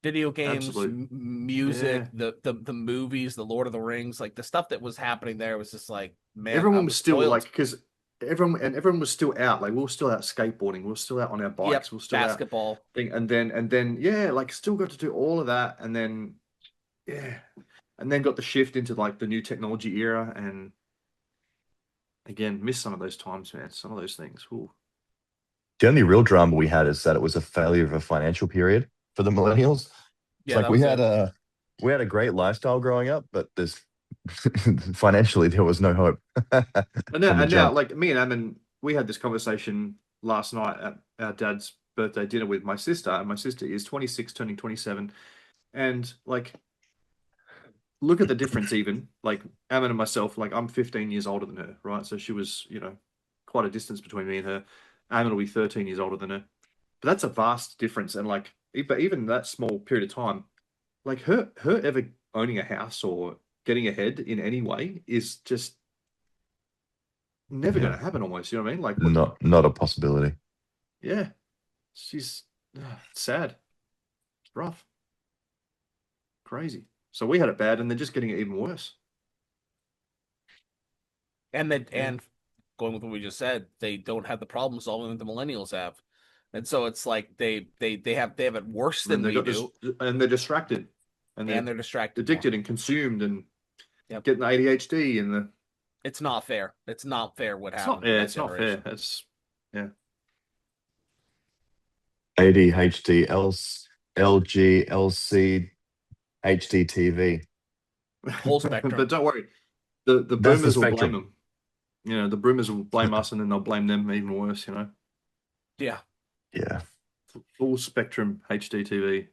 video games, Absolute. music, Yeah. the movies, the Lord of the Rings, like the stuff that was happening there was just like, man, I Everyone was still spoiled." like, because everyone was still out. Like we were still out skateboarding, we were still out on our bikes, Yep, we were still out basketball. thing, and then yeah, like still got to do all of that, and then yeah, and then got the shift into like the new technology era, and again, missed some of those times, man. Some of those things. Ooh. The only real drama we had is that it was a failure of a financial period for the millennials. It's Yeah, like that we was had it. a great lifestyle growing up, but there's financially there was no hope. And from the now, jump. like me and Ammon, we had this conversation last night at our dad's birthday dinner with my sister, and my sister is 26, turning 27, and like, look at the difference. Even like Ammon and myself, like I'm 15 years older than her, right? So she was, quite a distance between me and her. Ammon will be 13 years older than her, but that's a vast difference. And like, but even that small period of time, like her ever owning a house or getting ahead in any way is just never Yeah. going to happen. Almost, you know what I mean? Like, what, Not a possibility. yeah, she's it's sad, it's rough, crazy. So we had it bad, and they're just getting it even worse. And then, Yeah. and going with what we just said, they don't have the problem solving that the millennials have, and so it's like they have it worse than we do, And they're distracted, and and they're distracted. addicted and consumed, and Yep. getting the ADHD and the. It's not fair. It's not fair what It's happened. not. Yeah, it's not fair. It's ADHD, LG, LC, HDTV. Whole spectrum. But don't worry, the That's the boomers will blame spectrum. them. The boomers will blame us, and then they'll blame them even worse. Yeah. Yeah. Full spectrum HDTV.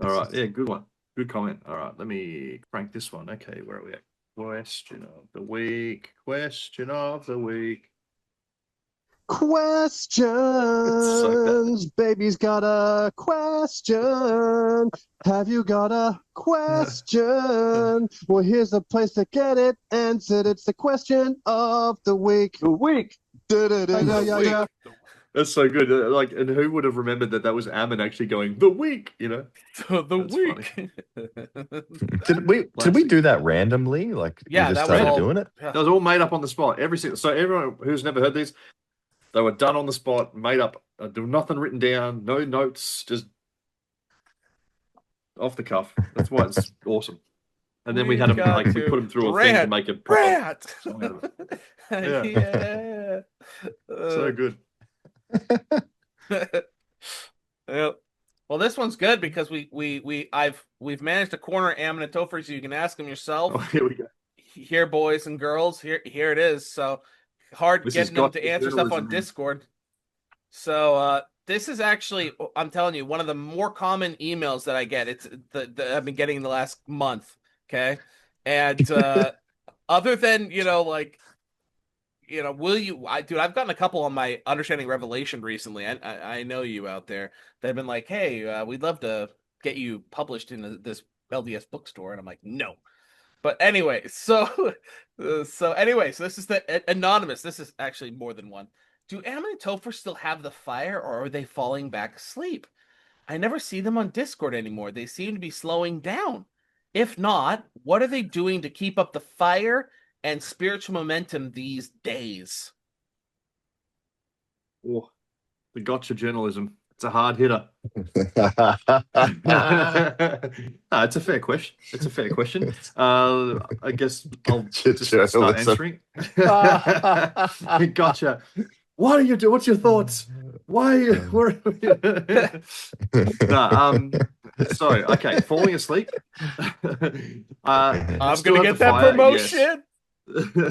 All right, yeah, good one. Good comment. All right, let me crank this one. Okay, where are we at? Question of the week. Question of the week. Questions. Baby's got a question. Have you got a question? Well, here's a place to get it answered. It's the question of the week. The week. Da-da-da-da-da-da. That's so good. Like, and who would have remembered that was Ammon actually going the week? The That's week. Did we Classic. do that randomly? Like Yeah, we that just was started all- doing it? That was all made up on the spot. So everyone who's never heard these, they were done on the spot, made up. There was nothing written down, no notes, just off the cuff. That's why it's awesome. And then we had them got we to put them through a thing to rant, make it proper. Rat. song out of Yeah. Yeah. So good. Yep. Well, this one's good because we've managed to corner Ammon and Topher, so you can ask them yourself. Oh, here we go. Here, boys and girls, here it is. So hard This has getting them got to the answer stuff on journalism. Discord. So this is actually, I'm telling you, one of the more common emails that I get. It's the I've been getting in the last month. Okay, and other than will you? Dude, I've gotten a couple on my Understanding Revelation recently. I know you out there. They've been like, hey, we'd love to get you published in this LDS bookstore, and I'm like, no. But anyway, so this is the anonymous. This is actually more than one. Do Ammon and Topher still have the fire, or are they falling back asleep? I never see them on Discord anymore. They seem to be slowing down. If not, what are they doing to keep up the fire and spiritual momentum these days? Oh, the gotcha journalism. It's a hard hitter. No, it's a fair question. It's a fair question. I guess I'll Gotcha just start journalism. answering. Gotcha. Why do you do? What's your thoughts? Why? Where? No. So okay, falling asleep. I'm still gonna have get to that fire, promotion.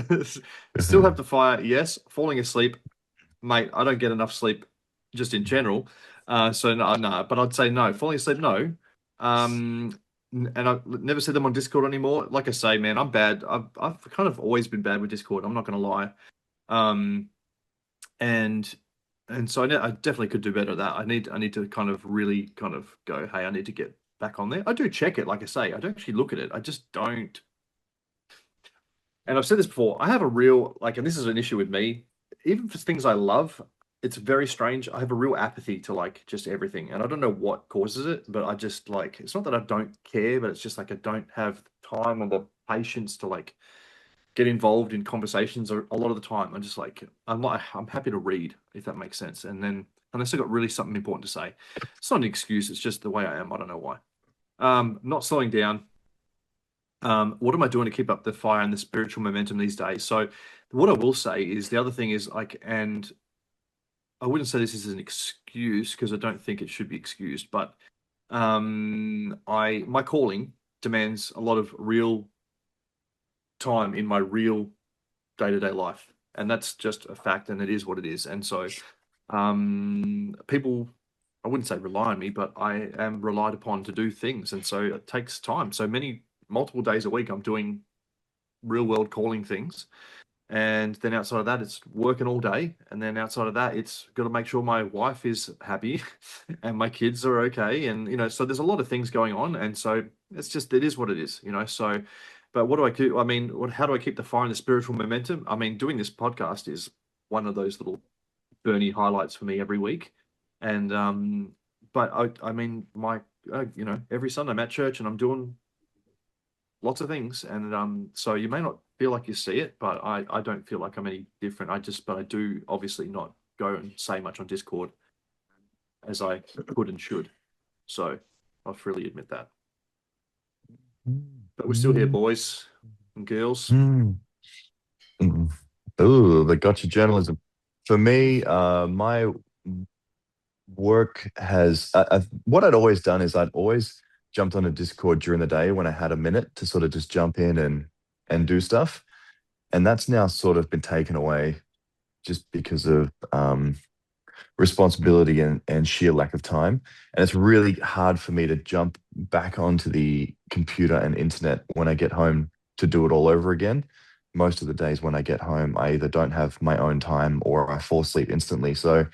Yes. Still have to fire. Yes. Falling asleep, mate. I don't get enough sleep, just in general. So no. But I'd say no. Falling asleep, no. And I've never said them on Discord anymore. Like I say, man, I'm bad. I've kind of always been bad with Discord. I'm not gonna lie. Um, and so I definitely could do better at that. I need to kind of really kind of go, hey, I need to get back on there. I do check it, like I say. I don't actually look at it. I just don't. And I've said this before. I have a real like, and this is an issue with me. Even for things I love, it's very strange. I have a real apathy to like just everything, and I don't know what causes it, but I just like it's not that I don't care, but it's just like I don't have time and the patience to like get involved in conversations a lot of the time. I'm just like I'm happy to read if that makes sense, and then unless I got really something important to say, it's not an excuse. It's just the way I am. I don't know why. Not slowing down. What am I doing to keep up the fire and the spiritual momentum these days? So, what I will say is the other thing is like, and I wouldn't say this is an excuse because I don't think it should be excused, but my calling demands a lot of real time in my real day-to-day life, and that's just a fact, and it is what it is. And so, people, I wouldn't say rely on me, but I am relied upon to do things, and so it takes time. So multiple days a week, I'm doing real world calling things. And then outside of that, it's working all day. And then outside of that, it's got to make sure my wife is happy and my kids are okay. And, so there's a lot of things going on. And so it is what it is, So, but what do I do? I mean, how do I keep the fire and the spiritual momentum? I mean, doing this podcast is one of those little Bernie highlights for me every week. And, but I mean, every Sunday I'm at church and I'm doing lots of things, and so you may not feel like you see it, but I don't feel like I'm any different. But I do obviously not go and say much on Discord as I could and should. So I freely admit that. But we're still here, boys and girls. Ooh, the gotcha journalism. For me, my work has what I'd always done is I'd always jumped on a Discord during the day when I had a minute to sort of just jump in and do stuff. And that's now sort of been taken away just because of responsibility and sheer lack of time. And it's really hard for me to jump back onto the computer and internet when I get home to do it all over again. Most of the days when I get home, I either don't have my own time or I fall asleep instantly. So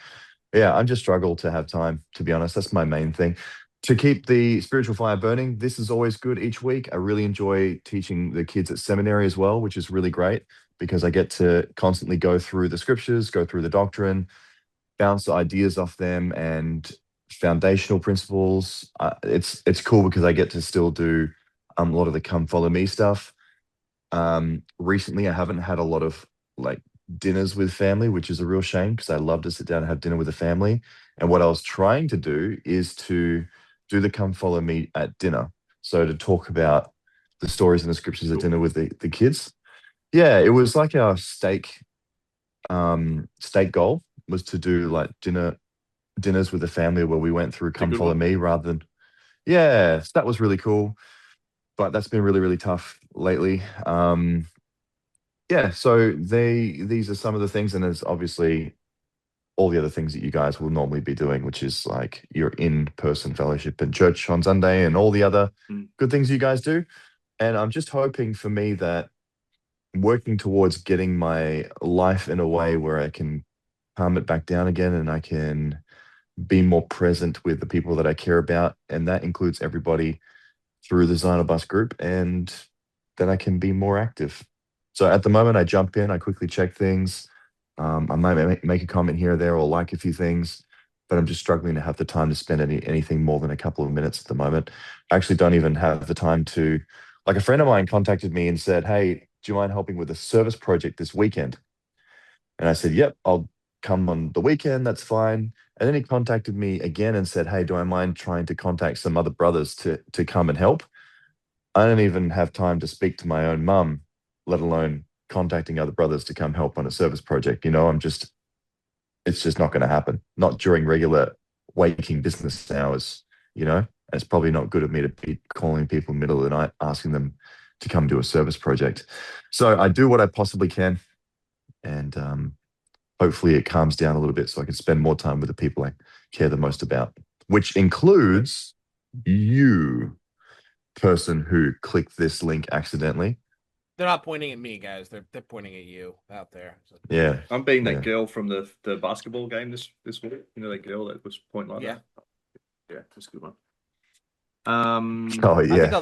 yeah, I just struggle to have time, to be honest. That's my main thing. To keep the spiritual fire burning, this is always good each week. I really enjoy teaching the kids at seminary as well, which is really great because I get to constantly go through the scriptures, go through the doctrine, bounce ideas off them and foundational principles. It's cool because I get to still do a lot of the come follow me stuff. Recently, I haven't had a lot of like dinners with family, which is a real shame because I love to sit down and have dinner with the family. And what I was trying to do is to do the come follow me at dinner. So to talk about the stories and the scriptures at dinner with the kids. Yeah, it was like our stake goal was to do like dinners with the family where we went through come follow me rather than so that was really cool. But that's been really, really tough lately. So these are some of the things, and there's obviously all the other things that you guys will normally be doing, which is like your in-person fellowship and church on Sunday and all the other good things you guys do. And I'm just hoping for me that working towards getting my life in a way where I can calm it back down again and I can be more present with the people that I care about. And that includes everybody through the Xenobus group, and then I can be more active. So at the moment, I jump in, I quickly check things. I might make a comment here or there or like a few things, but I'm just struggling to have the time to spend anything more than a couple of minutes at the moment. I actually don't even have the time to, like a friend of mine contacted me and said, hey, do you mind helping with a service project this weekend? And I said, yep, I'll come on the weekend, that's fine. And then he contacted me again and said, hey, do I mind trying to contact some other brothers to come and help? I don't even have time to speak to my own mum, let alone contacting other brothers to come help on a service project. It's just not going to happen. Not during regular waking business hours, And it's probably not good of me to be calling people middle of the night, asking them to come do a service project. So I do what I possibly can. And hopefully it calms down a little bit so I can spend more time with the people I care the most about, which includes you, person who clicked this link accidentally. They're not pointing at me, guys. They're pointing at you out there. So, Yeah. I'm being that Yeah. girl from the basketball game this week. That girl that was pointing like Yeah. that. Yeah, that's a good one. Oh, yeah.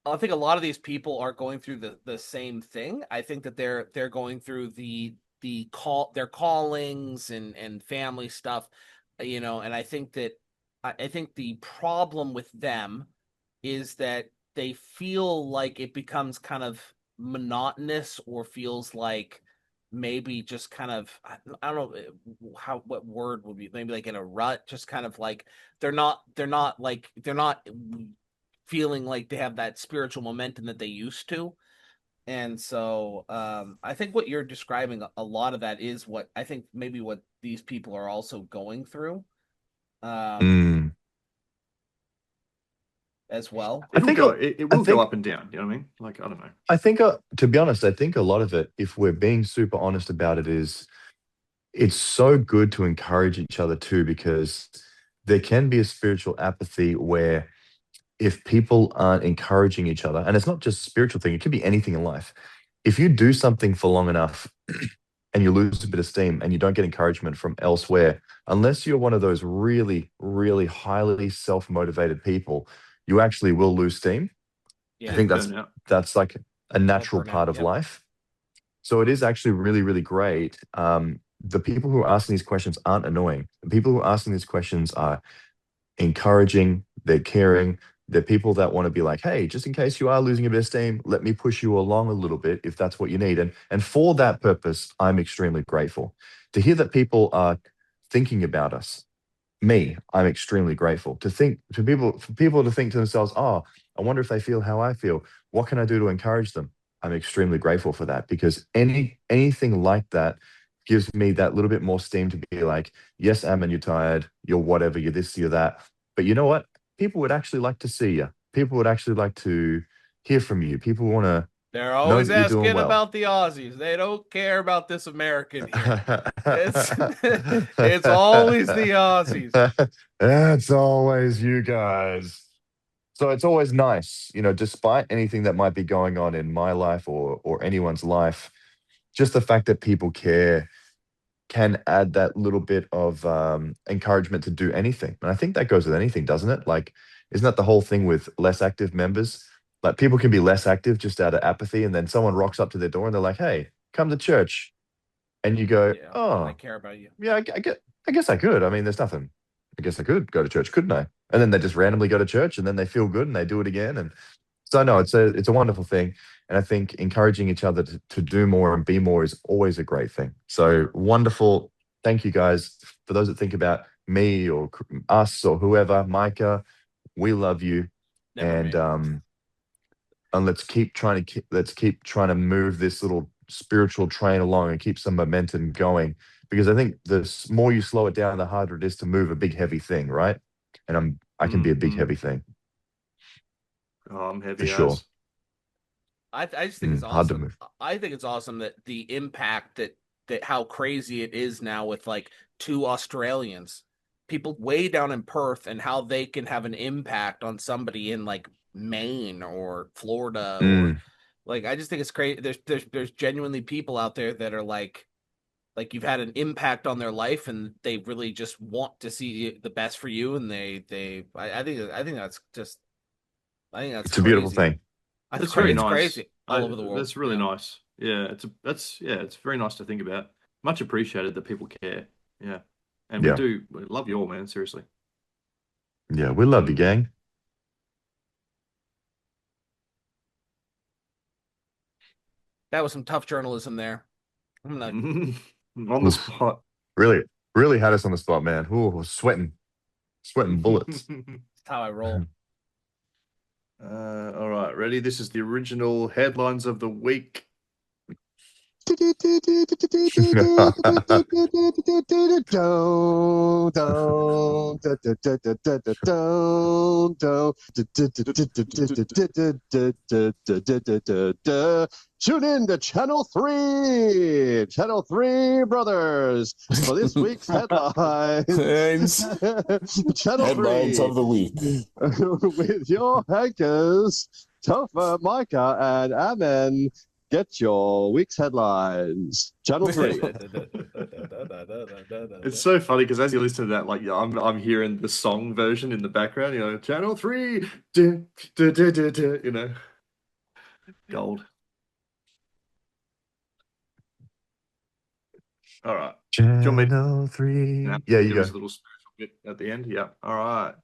I think a lot of these people are going through the same thing. I think that they're going through their callings and family stuff, and I think that I think the problem with them is that they feel like it becomes kind of monotonous or feels like maybe just kind of I don't know what word would be, maybe like in a rut, just kind of like they're not feeling like they have that spiritual momentum that they used to. And so I think what you're describing, a lot of that is what I think maybe what these people are also going through Mm. as well. It will I go up and down. You know what I mean? Like, I don't know. I think, to be honest, I think a lot of it, if we're being super honest about it, is it's so good to encourage each other too, because there can be a spiritual apathy where if people aren't encouraging each other, and it's not just a spiritual thing, it could be anything in life. If you do something for long enough and you lose a bit of steam and you don't get encouragement from elsewhere, unless you're one of those really, really highly self-motivated people, you actually will lose steam. Yeah. I think Burnout. that's like a natural burnout, part of yep. life. So it is actually really, really great. The people who are asking these questions aren't annoying. The people who are asking these questions are encouraging, they're caring, they're people that want to be like, hey, just in case you are losing a bit of steam, let me push you along a little bit if that's what you need. And for that purpose, I'm extremely grateful. To hear that people are thinking about us, I'm extremely grateful. For people to think to themselves, oh, I wonder if they feel how I feel. What can I do to encourage them? I'm extremely grateful for that, because anything like that gives me that little bit more steam to be like, yes, Ammon, you're tired, you're whatever, you're this, you're that. But you know what? People would actually like to see you. People would actually like to hear from you. People want to They're know always that you're doing asking well. about the Aussies. They don't care about this American here. It's always the Aussies. It's always you guys. So it's always nice, despite anything that might be going on in my life or anyone's life, just the fact that people care can add that little bit of encouragement to do anything. And I think that goes with anything, doesn't it? Like, isn't that the whole thing with less active members? Like, people can be less active just out of apathy, and then someone rocks up to their door and they're like, hey, come to church. And you go, Yeah, oh, I care about you. yeah, I guess I could. I mean, there's nothing. I guess I could go to church, couldn't I? And then they just randomly go to church and then they feel good and they do it again. And so no, it's a wonderful thing. And I think encouraging each other to do more and be more is always a great thing. So wonderful. Thank you guys. For those that think about me or us or whoever, Micah, we love you. Never, And let's keep trying to move this little spiritual train along and keep some momentum going, because I think the more you slow it down, the harder it is to move a big heavy thing, right? And I can be a big heavy thing Oh, I'm for heavy sure. as. I just think it's Hard to awesome. move. I think it's awesome that the impact that how crazy it is now with like two Australians, people way down in Perth, and how they can have an impact on somebody in like Maine or Florida or like I just think it's crazy. There's genuinely people out there that are like you've had an impact on their life and they really just want to see the best for you, and I think that's just I think that's It's a beautiful crazy. thing. That's very It's nice. crazy all over the world. That's really Yeah. nice. Yeah, it's very nice to think about. Much appreciated that people care. Yeah, and Yeah. we love you all, man. Seriously. Yeah, we love you, gang. That was some tough journalism there. I'm gonna On the Oof. spot. Really, really had us on the spot, man. Ooh, sweating bullets. That's how I roll. All right, ready? This is the original headlines of the week. Tune in to Channel 3 Brothers, for this week's headlines. Channel Headlines 3 of the week. with your anchors, Topher, Micah, and Amen. Get your week's headlines. Channel 3. It's so funny because as you listen to that, like I'm hearing the song version in the background. You know, Channel 3, you know, gold. All right. you want me to- Channel 3. Yeah, Yeah, you give us go. a little spiritual bit at the end. Yeah. All right.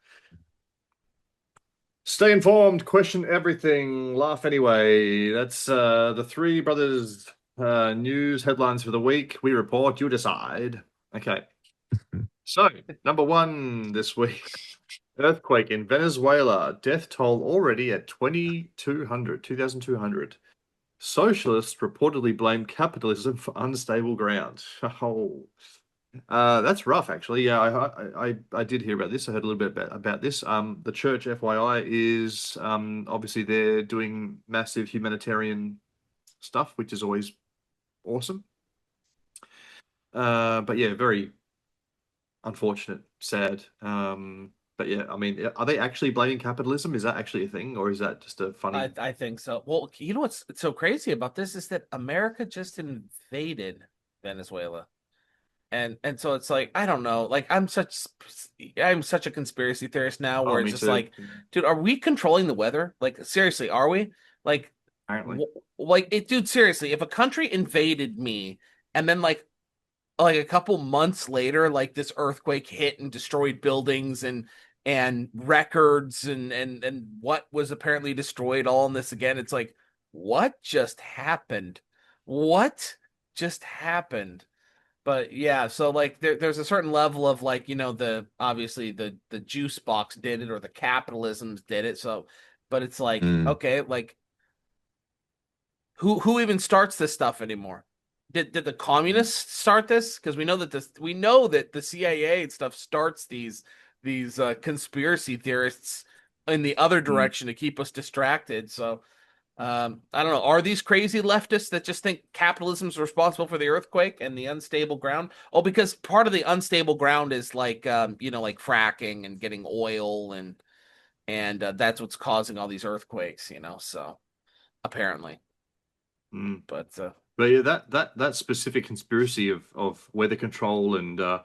Stay informed, question everything, laugh anyway. That's the Three Brothers news headlines for the week. We report, you decide. Okay. So, number one this week. Earthquake in Venezuela. Death toll already at 2,200. Socialists reportedly blame capitalism for unstable ground. Oh, that's rough, actually. Yeah, I did hear about this. I heard a little bit about this. The church, FYI, is obviously they're doing massive humanitarian stuff, which is always awesome. But yeah, very unfortunate, sad. But yeah, I mean, are they actually blaming capitalism? Is that actually a thing, or is that just a funny? I think so. Well, you know what's so crazy about this is that America just invaded Venezuela. And so it's like, I don't know, like I'm such a conspiracy theorist now Oh, where me it's just too. like, dude, are we controlling the weather? Like seriously, are we? Like Apparently. like it, dude, seriously, if a country invaded me and then like a couple months later, like this earthquake hit and destroyed buildings and records and what was apparently destroyed all in this again, it's like, what just happened? What just happened? But yeah, so like there's a certain level of like, the obviously the juice box did it or the capitalisms did it. So, but it's like, Mm. okay, like who even starts this stuff anymore? Did the communists start this? Because we know that the CIA and stuff starts these conspiracy theorists in the other direction to keep us distracted. So I don't know. Are these crazy leftists that just think capitalism is responsible for the earthquake and the unstable ground? Oh, because part of the unstable ground is like, like fracking and getting oil and that's what's causing all these earthquakes. So apparently, Mm. but But yeah, that specific conspiracy of weather control and a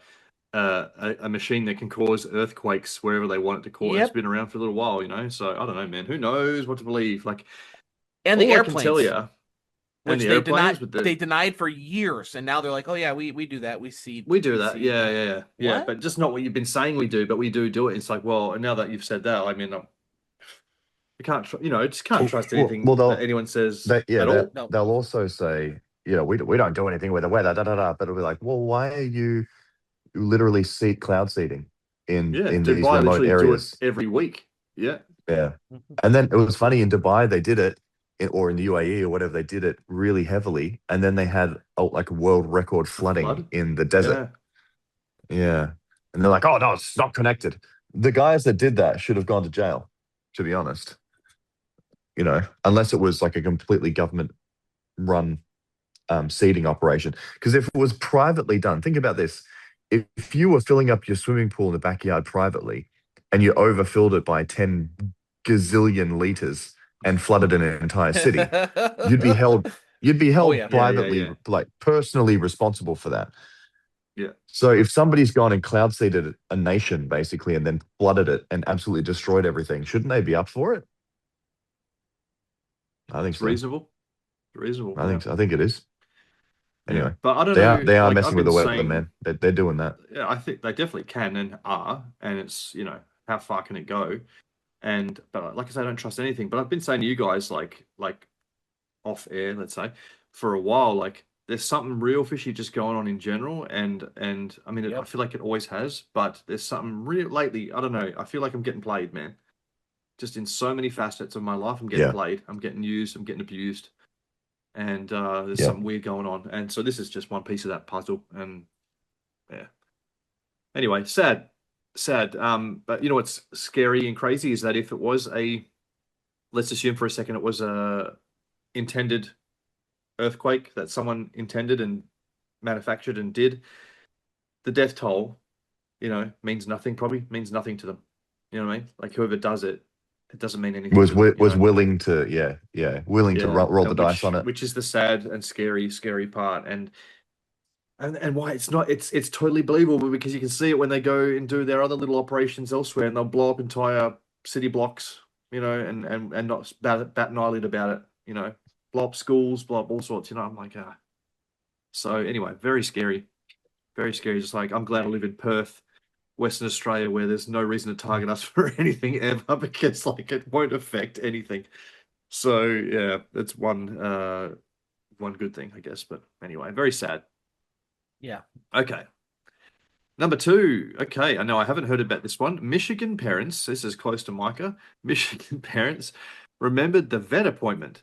machine that can cause earthquakes wherever they want it to cause has Yep. been around for a little while, you know. So I don't know, man. Who knows what to believe? Like and all the I can tell airplanes, you, and which the they airplanes denied, with the they denied for years, and now they're like, oh yeah, we do that. we do that, yeah. What? But just not what you've been saying we do, but we do it. It's like, well, and now that you've said that, I mean, you can't, just can't trust anything Well, that anyone says yeah, at all. No. they'll also say, we don't do anything with the weather, da da da. But it'll be like, well, why are you literally cloud seeding Yeah, in these Dubai remote literally do it areas? every week. Yeah. Yeah, and then it was funny in Dubai they did it, or in the UAE or whatever they did it really heavily, and then they had like a world record flooding flood? in the desert. Yeah. Yeah, and they're like, oh no, it's not connected. The guys that did that should have gone to jail, to be honest. Unless it was like a completely government run seeding operation. Because if it was privately done, think about this. If you were filling up your swimming pool in the backyard privately and you overfilled it by 10 gazillion liters and flooded an entire city, you'd be held Oh, yeah. privately, Yeah. like personally responsible for that. Yeah. So if somebody's gone and cloud seeded a nation basically and then flooded it and absolutely destroyed everything, shouldn't they be up for it? I think It's so. reasonable. Reasonable. I think so. I think it is. Anyway, Yeah. But I don't know. they are like, messing I've with the been weather, saying, man. They're doing that. Yeah, I think they definitely can and are, and it's how far can it go? But like I said, I don't trust anything. But I've been saying to you guys like off air, let's say, for a while, like there's something real fishy just going on in general, and I mean, I Yep. feel like it always has, but there's something real lately. I don't know. I feel like I'm getting played, man. Just in so many facets of my life, I'm getting Yeah. played. I'm getting used. I'm getting abused, and there's Yeah. something weird going on. And so this is just one piece of that puzzle. And yeah. Anyway, sad, sad. But you know what's scary and crazy is that if it was let's assume for a second it was a intended earthquake that someone intended and manufactured and did, the death toll, means nothing, probably means nothing to them. You know what I mean? Like whoever does it, it doesn't mean anything Was to them, was willing to willing to roll the and dice on it. which is the sad and scary part. And why it's totally believable because you can see it when they go and do their other little operations elsewhere, and they'll blow up entire city blocks, and not bat an eyelid about it, blow up schools, blow up all sorts, I'm like, ah. So anyway, very scary, very scary. Just like I'm glad I live in Perth, Western Australia, where there's no reason to target us for anything ever because like it won't affect anything. So yeah, that's one good thing, I guess. But anyway, very sad. Yeah. Okay. Number 2. Okay, I know I haven't heard about this one. Michigan parents, this is close to Micah. Michigan parents remembered the vet appointment.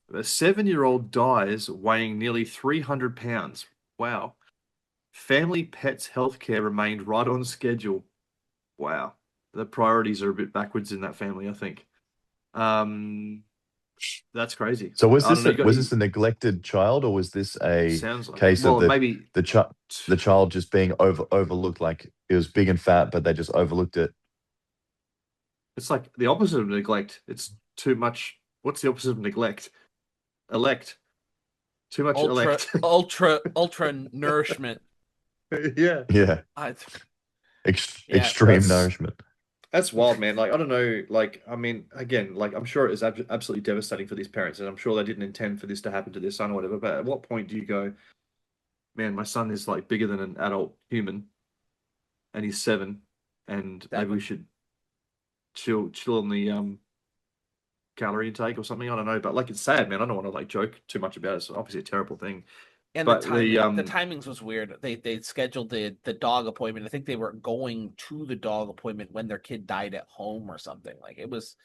A 7-year-old dies weighing nearly 300 pounds. Wow. Family pets healthcare remained right on schedule. Wow. The priorities are a bit backwards in that family, I think. That's crazy. So was I don't this know, was this a neglected child, or was this a sounds like case well, of maybe the child just being overlooked, like it was big and fat, but they just overlooked it? it's like the opposite of neglect. It's too much. What's the opposite of neglect? Elect. Too much elect. ultra nourishment. Yeah. Yeah, I, Yeah, extreme that's- nourishment. That's wild, man. Like, I don't know. Like, I mean, again, like, I'm sure it is absolutely devastating for these parents, and I'm sure they didn't intend for this to happen to their son or whatever. But at what point do you go, man, my son is like bigger than an adult human, and he's 7, and maybe we should chill on the calorie intake or something. I don't know, but like, it's sad, man. I don't want to like joke too much about it. It's obviously a terrible thing. and But the the, timing, the timings was weird. They scheduled the dog appointment. I think they were going to the dog appointment when their kid died at home or something. Like it was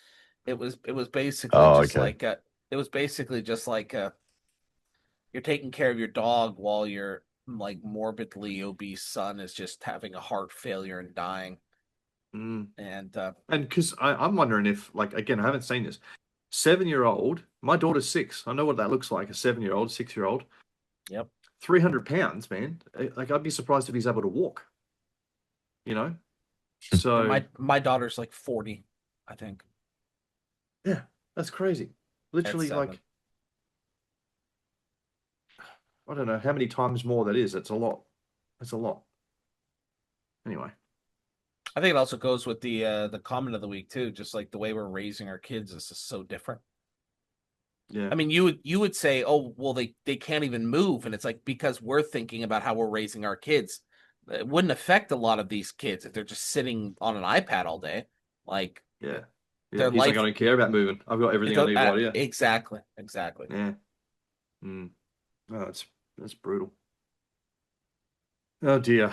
basically Oh, just okay. like it was basically just like you're taking care of your dog while your like morbidly obese son is just having a heart failure and dying. Mm. And And because I'm wondering if, like, again, I haven't seen this. 7-year-old, my daughter's 6. I know what that looks like. A 7-year-old, 6-year-old. Yep. 300 pounds, man. Like, I'd be surprised if he's able to walk. So my daughter's like 40, I think. yeah, that's crazy. Literally, At 7. like, I don't know how many times more that is. That's a lot. That's a lot. Anyway, I think it also goes with the comment of the week too. Just like the way we're raising our kids is just so different. yeah. I mean, you would say, oh, well, they can't even move, and it's like because we're thinking about how we're raising our kids. It wouldn't affect a lot of these kids if they're just sitting on an iPad all day. Like Yeah. their He's life. like, I don't care about moving. I've got everything I need right here. Exactly. Yeah. Mm. Oh, that's brutal. Oh dear.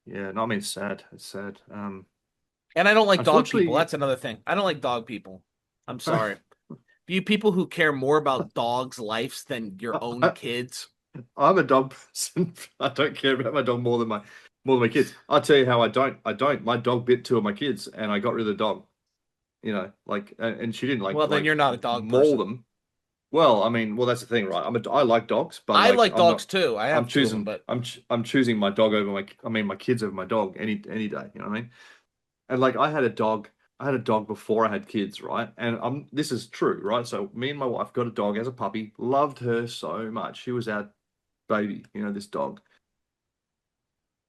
Yeah, no, I mean, it's sad. It's sad. And I don't like dog Unfortunately- people. That's another thing. I don't like dog people. I'm sorry. You people who care more about dogs' lives than your own kids. I'm a dog person. I don't care about my dog more than my kids. I'll tell you how I don't. My dog bit 2 of my kids, and I got rid of the dog. Like, and she didn't like. Well, then like, you're not a dog maul person. them. Well, I mean, that's the thing, right? I like dogs, but I like I'm dogs not- too. I have I'm choosing, two of them, but I'm choosing my dog over my kids over my dog any day. You know what I mean? And like, I had a dog before I had kids, right? And this is true, right? So me and my wife got a dog as a puppy, loved her so much. She was our baby, this dog.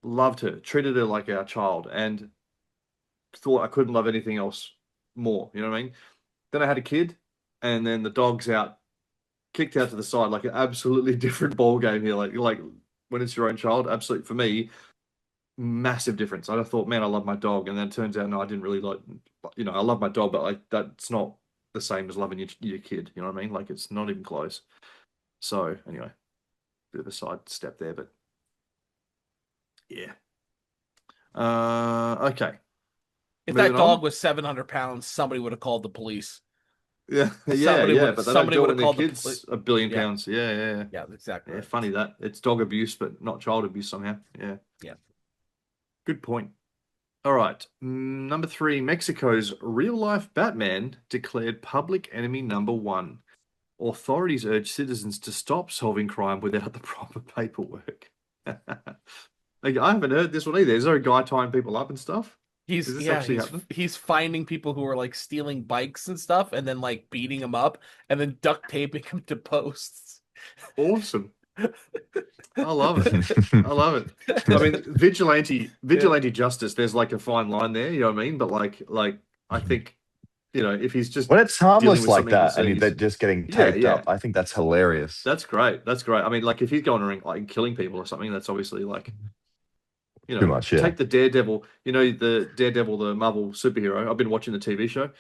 Loved her, treated her like our child, and thought I couldn't love anything else more. You know what I mean? Then I had a kid, and then the dog's kicked out to the side, like an absolutely different ball game here. Like when it's your own child, absolutely for me, massive difference. I thought, man, I love my dog, and then it turns out, no, I didn't really like. I love my dog, but like that's not the same as loving your kid. You know what I mean? Like it's not even close. So anyway, bit of a side step there, but yeah. Okay. If Moving that dog on. was 700 pounds, somebody would have called the police. Yeah, Somebody yeah, would've- but they somebody don't do it would've when their called the kids police. a billion Yeah. pounds. Yeah. Yeah, exactly. Yeah, Right. funny that. It's dog abuse, but not child abuse somehow. Yeah. Yeah. Good point. All right. Number 3, Mexico's real-life Batman declared public enemy number 1. Authorities urge citizens to stop solving crime without the proper paperwork. Like, I haven't heard this one either. Is there a guy tying people up and stuff? Is this actually happening? He's finding people who are like stealing bikes and stuff, and then like beating them up, and then duct taping them to posts. Awesome. I love it. I love it. I mean, vigilante justice, there's like a fine line there, you know what I mean? But like I think, if he's just When it's dealing harmless with like something that and overseas, they're just getting Yeah, taped yeah. up, I think that's hilarious. that's great. That's great. I mean, like if he's going around like killing people or something, that's obviously like, Too much, yeah. take the Daredevil, the Daredevil, the Marvel superhero. I've been watching the TV show.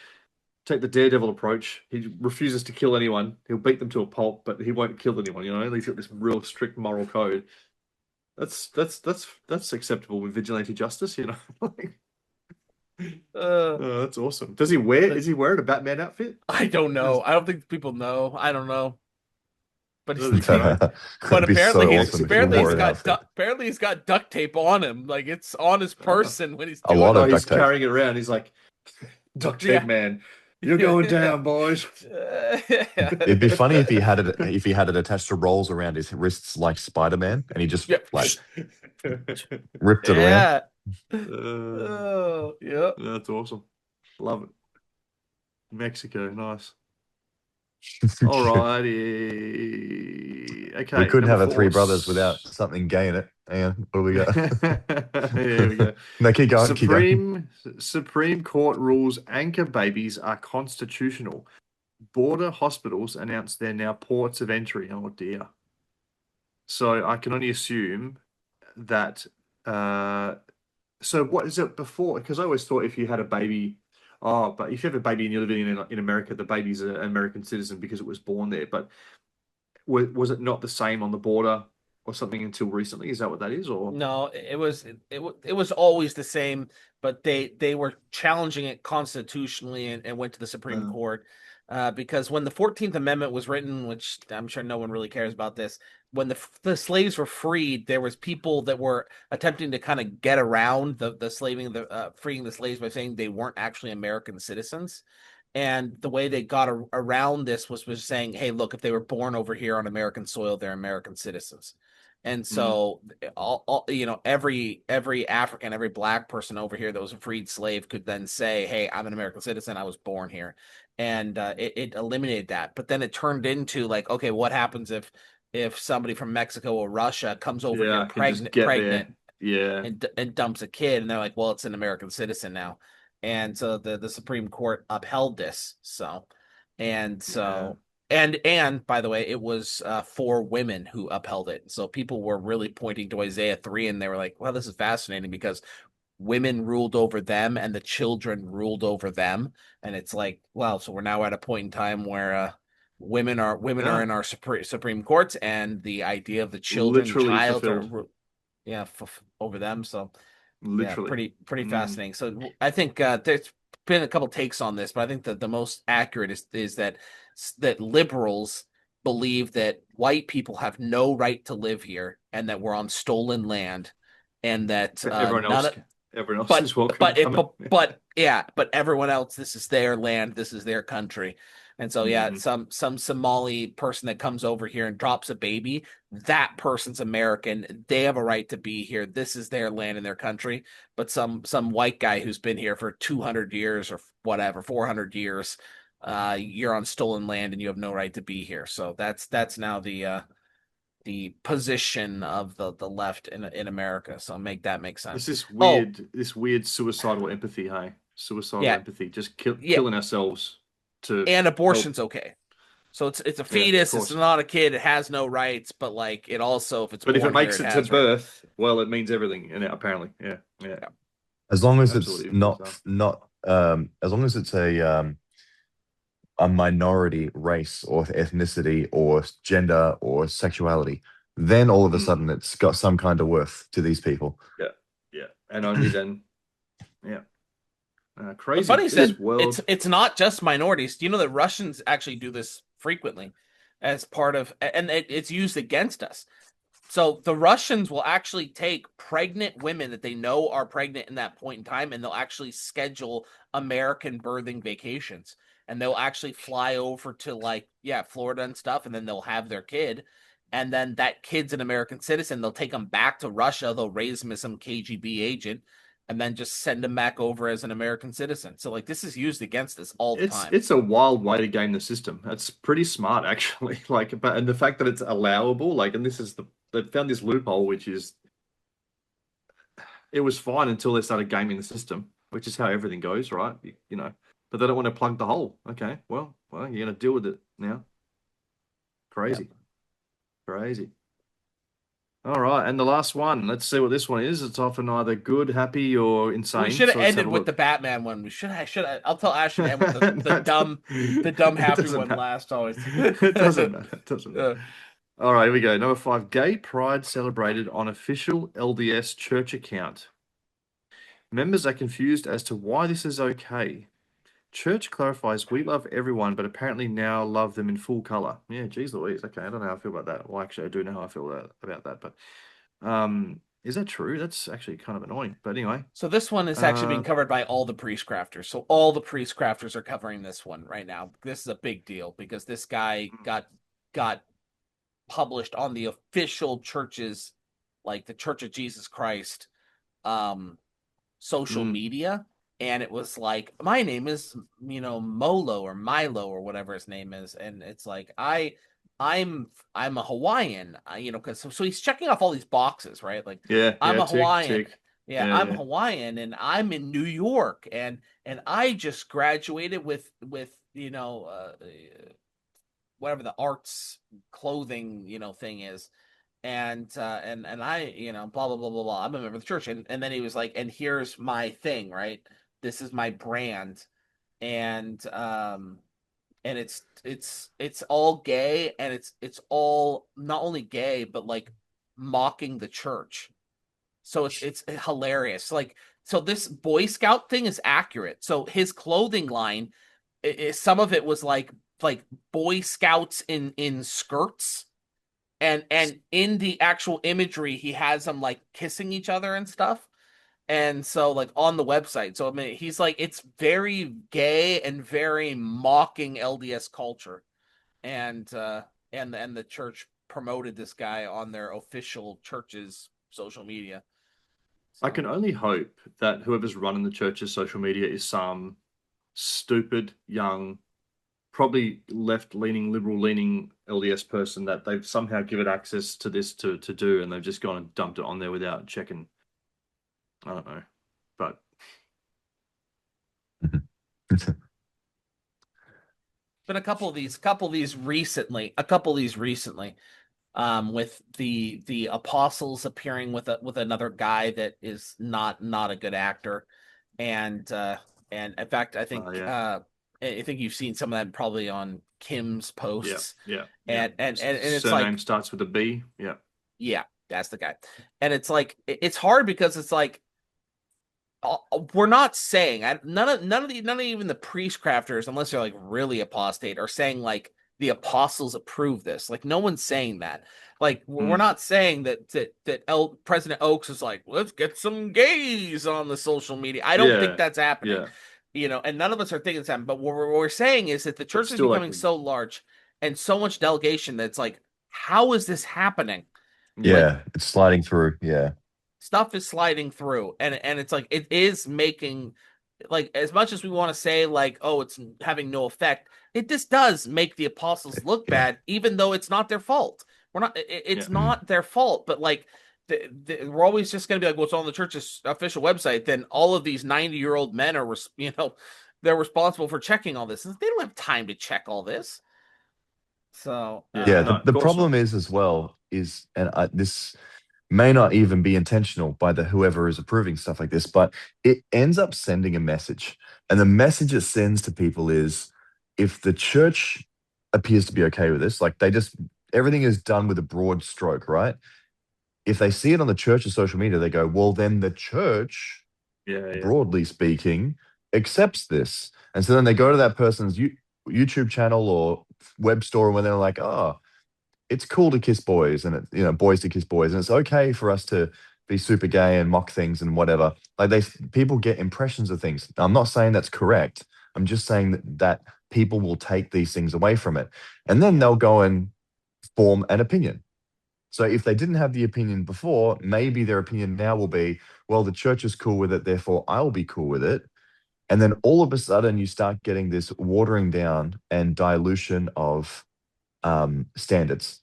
Take the Daredevil approach. He refuses to kill anyone. He'll beat them to a pulp, but he won't kill anyone. He's got this real strict moral code. That's acceptable with vigilante justice. Oh, that's awesome. Is he wearing a Batman outfit? I don't know. I don't think people know. I don't know. But That'd be he's, great. but It'd be apparently so he's awesome if he apparently wore he's an got outfit. apparently he's got duct tape on him. Like it's on his person when he's A doing lot it. of He's duct tape. carrying it around. He's like, duct tape Yeah. man, you're going down, boys. It'd be funny if he had it attached to rolls around his wrists like Spider-Man, and he just Yep. like ripped it around. Yeah. Uh, Oh, yeah. that's awesome. Love it. Mexico, nice. Alrighty. Okay. We couldn't have number a Three 4. Brothers without something gay in it. Hang on, what do we got? Here we go. No, keep going. Supreme Court rules anchor babies are constitutional. Border hospitals announce they're now ports of entry. Oh dear. So I can only assume that. So what is it before? Because I always thought if you had a baby, but if you have a baby and you're living in America, the baby's an American citizen because it was born there. But was it not the same on the border or something until recently? Is that what that is? Or No, it was always the same, but they were challenging it constitutionally and went to the Supreme Court because when the 14th Amendment was written, which I'm sure no one really cares about this, when the slaves were freed, there was people that were attempting to kind of get around the slaving, freeing the slaves by saying they weren't actually American citizens. And the way they got around this was saying, hey, look, if they were born over here on American soil, they're American citizens. And so every African, every black person over here that was a freed slave could then say, hey, I'm an American citizen. I was born here. And it eliminated that. But then it turned into like, okay, what happens if somebody from Mexico or Russia comes over here pregnant and dumps a kid, and they're like, well, it's an American citizen now. And so the Supreme Court upheld this. And by the way, it was 4 women who upheld it. So people were really pointing to Isaiah 3, and they were like, well, this is fascinating because women ruled over them and the children ruled over them. And it's like, well, so we're now at a point in time where women are in our Supreme Courts, and the idea of the children, child, over them. So literally, pretty fascinating. So I think there's been a couple takes on this, but I think that the most accurate is that liberals believe that white people have no right to live here, and that we're on stolen land, and that everyone else is welcome. But everyone else, this is their land, this is their country. And so some Somali person that comes over here and drops a baby, that person's American. They have a right to be here. This is their land and their country. But some white guy who's been here for 200 years or whatever, 400 years, you're on stolen land and you have no right to be here. So that's now the position of the left in America. So make sense. This weird suicidal empathy, hey? Suicidal empathy, just killing ourselves. And abortion's okay. So it's a fetus, it's not a kid, it has no rights, but like it also, if it makes it to birth, well, it means everything, and apparently, yeah. As long as Absolutely. it's not as long as it's a minority race or ethnicity or gender or sexuality, then all of a Mm. sudden it's got some kind of worth to these people. Yeah, and only then. Yeah, But crazy. funny This said, world. it's not just minorities. Do you know that Russians actually do this frequently as part of, and it's used against us. So the Russians will actually take pregnant women that they know are pregnant in that point in time, and they'll actually schedule American birthing vacations. And they'll actually fly over to like, yeah, Florida and stuff, and then they'll have their kid. And then that kid's an American citizen. They'll take him back to Russia. They'll raise him as some KGB agent and then just send him back over as an American citizen. So like this is used against us all the time. It's a wild way to game the system. That's pretty smart, actually. Like, but and the fact that it's allowable, like, and this is they found this loophole, which is it was fine until they started gaming the system, which is how everything goes, right? You know, but they don't want to plug the hole. Okay, well, you're gonna deal with it now. Crazy, crazy. All right, and the last one. Let's see what this one is. It's often either good, happy, or insane. We should have So let's ended a with look. the Batman one. We should. I'll tell Ash to end with the No, dumb it happy doesn't one matter. last always. It doesn't matter. It doesn't matter. Uh, All right, here we go. Number 5, gay pride celebrated on official LDS church account. Members are confused as to why this is okay. Church clarifies we love everyone, but apparently now love them in full color. Yeah, geez Louise. Okay, I don't know how I feel about that. Well, actually, I do know how I feel about that. But is that true? That's actually kind of annoying. But anyway, So this one is actually being covered by all the priest crafters. So all the priest crafters are covering this one right now. This is a big deal because this guy got published on the official churches, like the Church of Jesus Christ, social media, and it was like, my name is Molo or Milo or whatever his name is, and it's like I'm a Hawaiian, because so he's checking off all these boxes, right? Like, yeah, I'm a tick, Hawaiian. tick. Yeah, Yeah, I'm yeah. Hawaiian and I'm in New York and I just graduated with whatever the arts clothing thing is. And I, blah blah blah blah blah. I'm a member of the church. And then he was like, and here's my thing, right? This is my brand. And it's all gay, and it's all not only gay, but like mocking the church. So it's hilarious. Like, so this Boy Scout thing is accurate. So his clothing line, some of it was like Boy Scouts in skirts, and in the actual imagery, he has them like kissing each other and stuff. And so like on the website, so I mean, he's like, it's very gay and very mocking LDS culture, and the church promoted this guy on their official church's social media. I can only hope that whoever's running the church's social media is some stupid, young, probably left-leaning, liberal-leaning LDS person that they've somehow given access to this to do, and they've just gone and dumped it on there without checking. I don't know, but been a couple of these recently, with the apostles appearing with another guy that is not a good actor, and in fact I think yeah. I think you've seen some of that probably on Kim's posts. yeah. And it's surname like, starts with a B. yeah, that's the guy. And it's like, it's hard because it's like, we're not saying, none of even the priest crafters, unless they're like really apostate, are saying like the apostles approve this. Like, no one's saying that. Like, we're not saying that President Oaks is like, let's get some gays on the social media. I don't think that's happening. Yeah. And none of us are thinking it's happening. But what we're saying is that the church is still becoming like- so large and so much delegation that it's like, how is this happening? Yeah, it's sliding through. Yeah. Stuff is sliding through, and it's like, it is making, like, as much as we want to say like, oh, it's having no effect, it just does make the apostles look bad, even though it's not their fault. It's not their fault, but like we're always just going to be like, what's on the church's official website? Then all of these 90-year-old men are, they're responsible for checking all this. They don't have time to check all this. So the problem is as well is, and this may not even be intentional by whoever is approving stuff like this, but it ends up sending a message. And the message it sends to people is, if the church appears to be okay with this, like they just everything is done with a broad stroke, right? If they see it on the church's social media, they go, well, then the church, Yeah. broadly speaking, accepts this. And so then they go to that person's YouTube channel or web store when they're like, oh, it's cool to kiss boys and boys to kiss boys. And it's okay for us to be super gay and mock things and whatever. Like people get impressions of things. Now, I'm not saying that's correct. I'm just saying that people will take these things away from it. And then they'll go and form an opinion. So if they didn't have the opinion before, maybe their opinion now will be, well, the church is cool with it, therefore I'll be cool with it. And then all of a sudden you start getting this watering down and dilution of standards.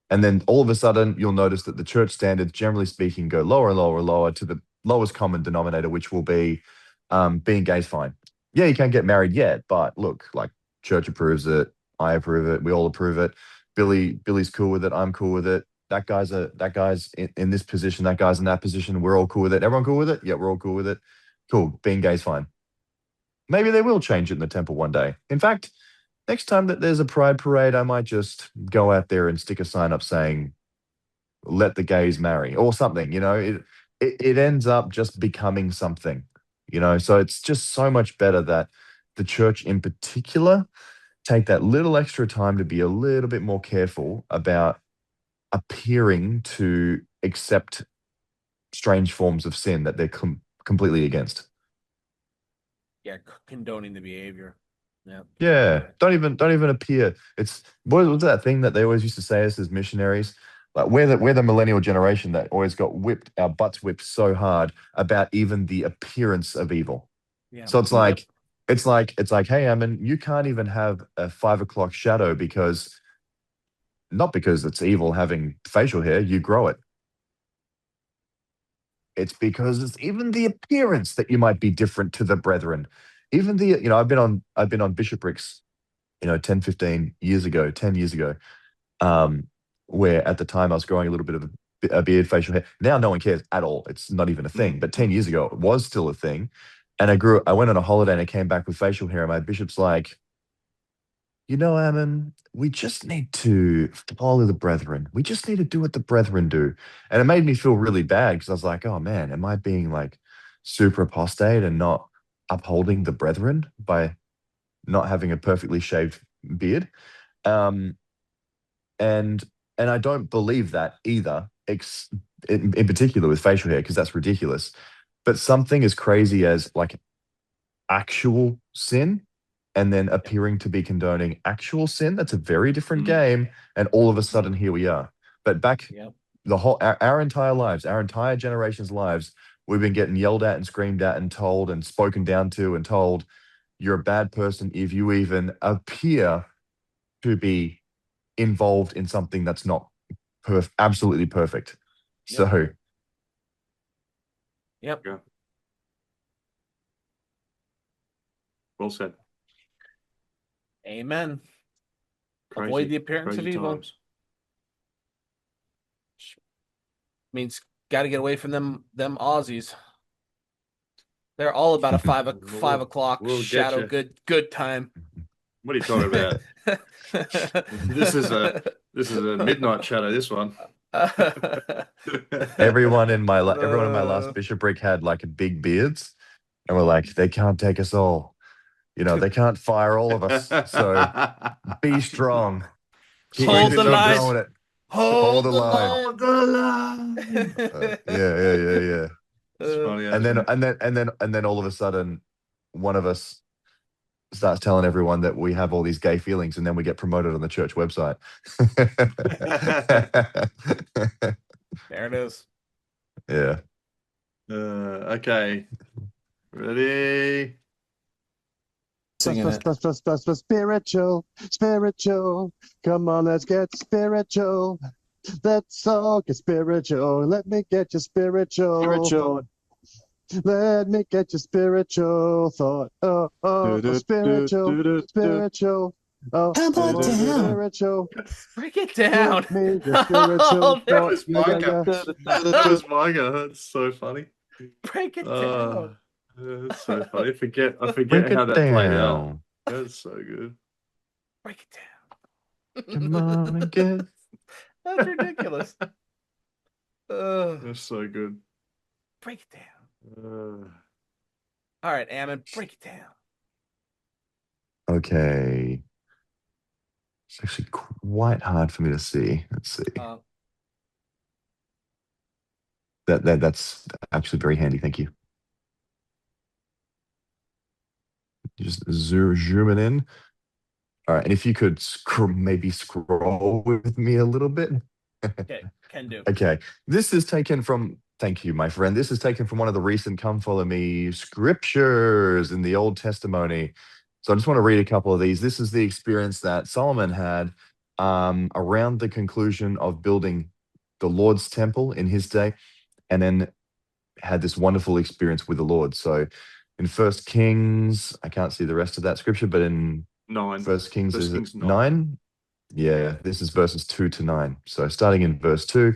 And then all of a sudden you'll notice that the church standards, generally speaking, go lower and lower and lower to the lowest common denominator, which will be being gay's fine. Yeah, you can't get married yet, but look, like church approves it, I approve it, we all approve it. Billy's cool with it, I'm cool with it. That guy's in this position, that guy's in that position, we're all cool with it. Everyone cool with it? Yeah, we're all cool with it. Cool, being gay's fine. Maybe they will change it in the temple one day. In fact, next time that there's a pride parade, I might just go out there and stick a sign up saying, let the gays marry or something, it ends up just becoming something, so it's just so much better that the church in particular take that little extra time to be a little bit more careful about appearing to accept strange forms of sin that they're completely against. Yeah, condoning the behavior. Yeah. Yeah, don't even appear. It's what was that thing that they always used to say us as missionaries? Like we're the millennial generation that always got our butts whipped so hard about even the appearance of evil. Yeah. So it's like it's like, hey, Ammon, you can't even have a 5 o'clock shadow not because it's evil having facial hair, you grow it. It's because it's even the appearance that you might be different to the brethren. Even I've been on bishoprics, 10 years ago, where at the time I was growing a little bit of a beard, facial hair. Now no one cares at all. It's not even a thing. But 10 years ago, it was still a thing. And I went on a holiday and I came back with facial hair, and my bishop's like, Ammon, we just need to follow the brethren. We just need to do what the brethren do. And it made me feel really bad because I was like, oh man, am I being like super apostate and not upholding the brethren by not having a perfectly shaved beard? And I don't believe that either, in particular with facial hair, because that's ridiculous. But something as crazy as like actual sin and then appearing to be condoning actual sin, that's a very different game. And all of a sudden, here we are. But back our entire lives, our entire generation's lives, we've been getting yelled at and screamed at and told and spoken down to and told, you're a bad person if you even appear to be involved in something that's not absolutely perfect. So, Yep. Yeah. Well said. Amen. Crazy, Avoid the appearance of crazy evil. times. Means got to get away from them Aussies. They're all about a 5 o'clock we'll get shadow you. good time. What are you talking about? This is a midnight shadow. This one. everyone in my last bishopric had like big beards, and we're like, they can't take us all. They can't fire all of us. So be strong. Hold the line. Growing it. Hold the line. Hold the line. Yeah. It's funny, And then all of a sudden, one of us starts telling everyone that we have all these gay feelings, and then we get promoted on the church website. There it is. Yeah. Okay. Ready? Singing it. Spiritual. Come on, let's get spiritual. Let's all get spiritual. Let me get your spiritual. Let me get your spiritual thought. Spiritual. Oh, Come on down. spiritual. Break it down. Let me get spiritual That That was Micah. That was Micah. That's so funny. Break it down. That's so funny. I forget Break how it that played out. down. That's so good. Break it down. Come on and get ridiculous. That's so good. Break it down. Uh, All right, Ammon, break it down. Okay. It's actually quite hard for me to see. Let's see. That's actually very handy. Thank you. Just zoom it in. All right, and if you could maybe scroll with me a little bit. Okay, can do. Okay, this is taken from. Thank you, my friend. This is taken from one of the recent "Come Follow Me" scriptures in the Old Testimony. So I just want to read a couple of these. This is the experience that Solomon had around the conclusion of building the Lord's temple in his day, and then had this wonderful experience with the Lord. So in First Kings, I can't see the rest of that scripture, but in 9. First Kings, First is Kings it 9? 9? Yeah, this is verses 2 to 9. So starting in verse 2,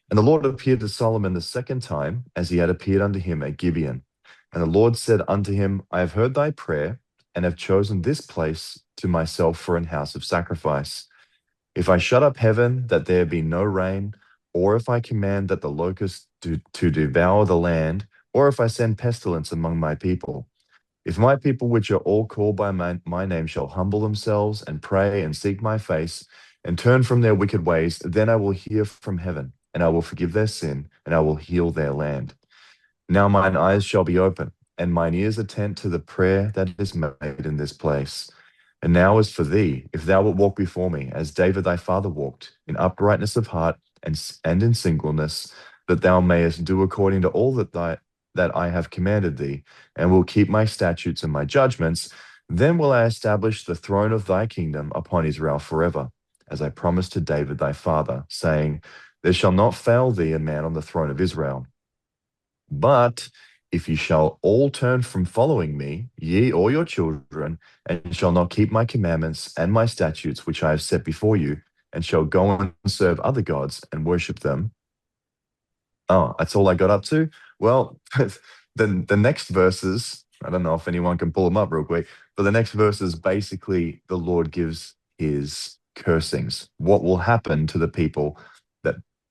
and the Lord appeared to Solomon the second time, as he had appeared unto him at Gibeon. And the Lord said unto him, I have heard thy prayer, and have chosen this place to myself for an house of sacrifice. If I shut up heaven, that there be no rain, or if I command that the locusts to devour the land, or if I send pestilence among my people, if my people, which are all called by my name, shall humble themselves and pray and seek my face and turn from their wicked ways, then I will hear from heaven, and I will forgive their sin, and I will heal their land. Now mine eyes shall be open, and mine ears attend to the prayer that is made in this place. And now as for thee, if thou wilt walk before me, as David thy father walked, in uprightness of heart and in singleness, that thou mayest do according to all that I have commanded thee, and will keep my statutes and my judgments, then will I establish the throne of thy kingdom upon Israel forever, as I promised to David thy father, saying, There shall not fail thee a man on the throne of Israel. But if ye shall all turn from following me, ye or your children, and shall not keep my commandments and my statutes which I have set before you, and shall go and serve other gods and worship them. Oh, that's all I got up to? Well, then the next verses, I don't know if anyone can pull them up real quick, but the next verses basically the Lord gives his cursings. What will happen to the people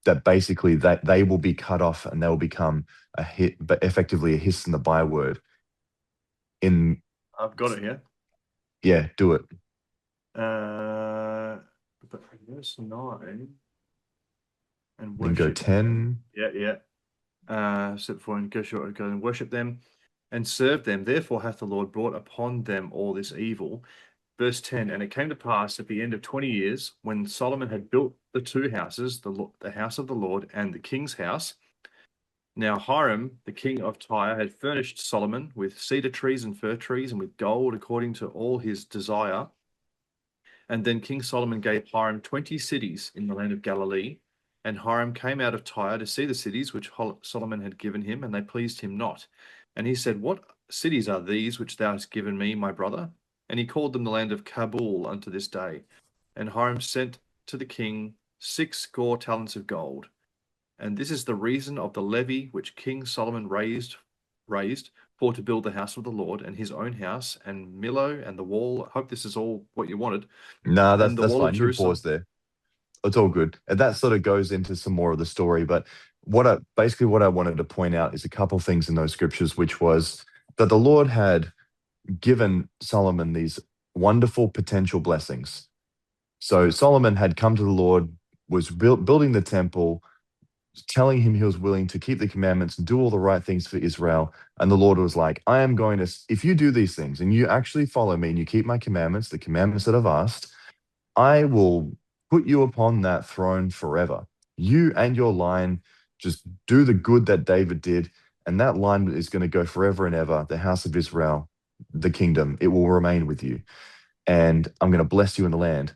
that basically that they will be cut off and they will become a hit, but effectively a hiss and the byword. I've got it here. Yeah, do it. But verse 9 and Then go worship 10. Set before and go and worship them and serve them. Therefore hath the Lord brought upon them all this evil. Verse 10, and it came to pass at the end of 20 years, when Solomon had built the two houses, the house of the Lord and the king's house. Now Hiram, the king of Tyre, had furnished Solomon with cedar trees and fir trees and with gold according to all his desire. And then King Solomon gave Hiram 20 cities in the land of Galilee. And Hiram came out of Tyre to see the cities which Solomon had given him, and they pleased him not. And he said, What cities are these which thou hast given me, my brother? And he called them the land of Kabul unto this day. And Hiram sent to the king 60 talents of gold. And this is the reason of the levy which King Solomon raised for to build the house of the Lord and his own house and Millo and the wall. I hope this is all what you wanted. No, And the that's wall of fine. You can Jerusalem. pause there. It's all good. And that sort of goes into some more of the story. But what I wanted to point out is a couple of things in those scriptures, which was that the Lord had given Solomon these wonderful potential blessings. So Solomon had come to the Lord, was building the temple, telling him he was willing to keep the commandments and do all the right things for Israel. And the Lord was like, I am going to, if you do these things and you actually follow me and you keep my commandments, the commandments that I've asked, I will put you upon that throne forever. You and your line just do the good that David did. And that line is going to go forever and ever. The house of Israel, the kingdom, it will remain with you. And I'm going to bless you in the land.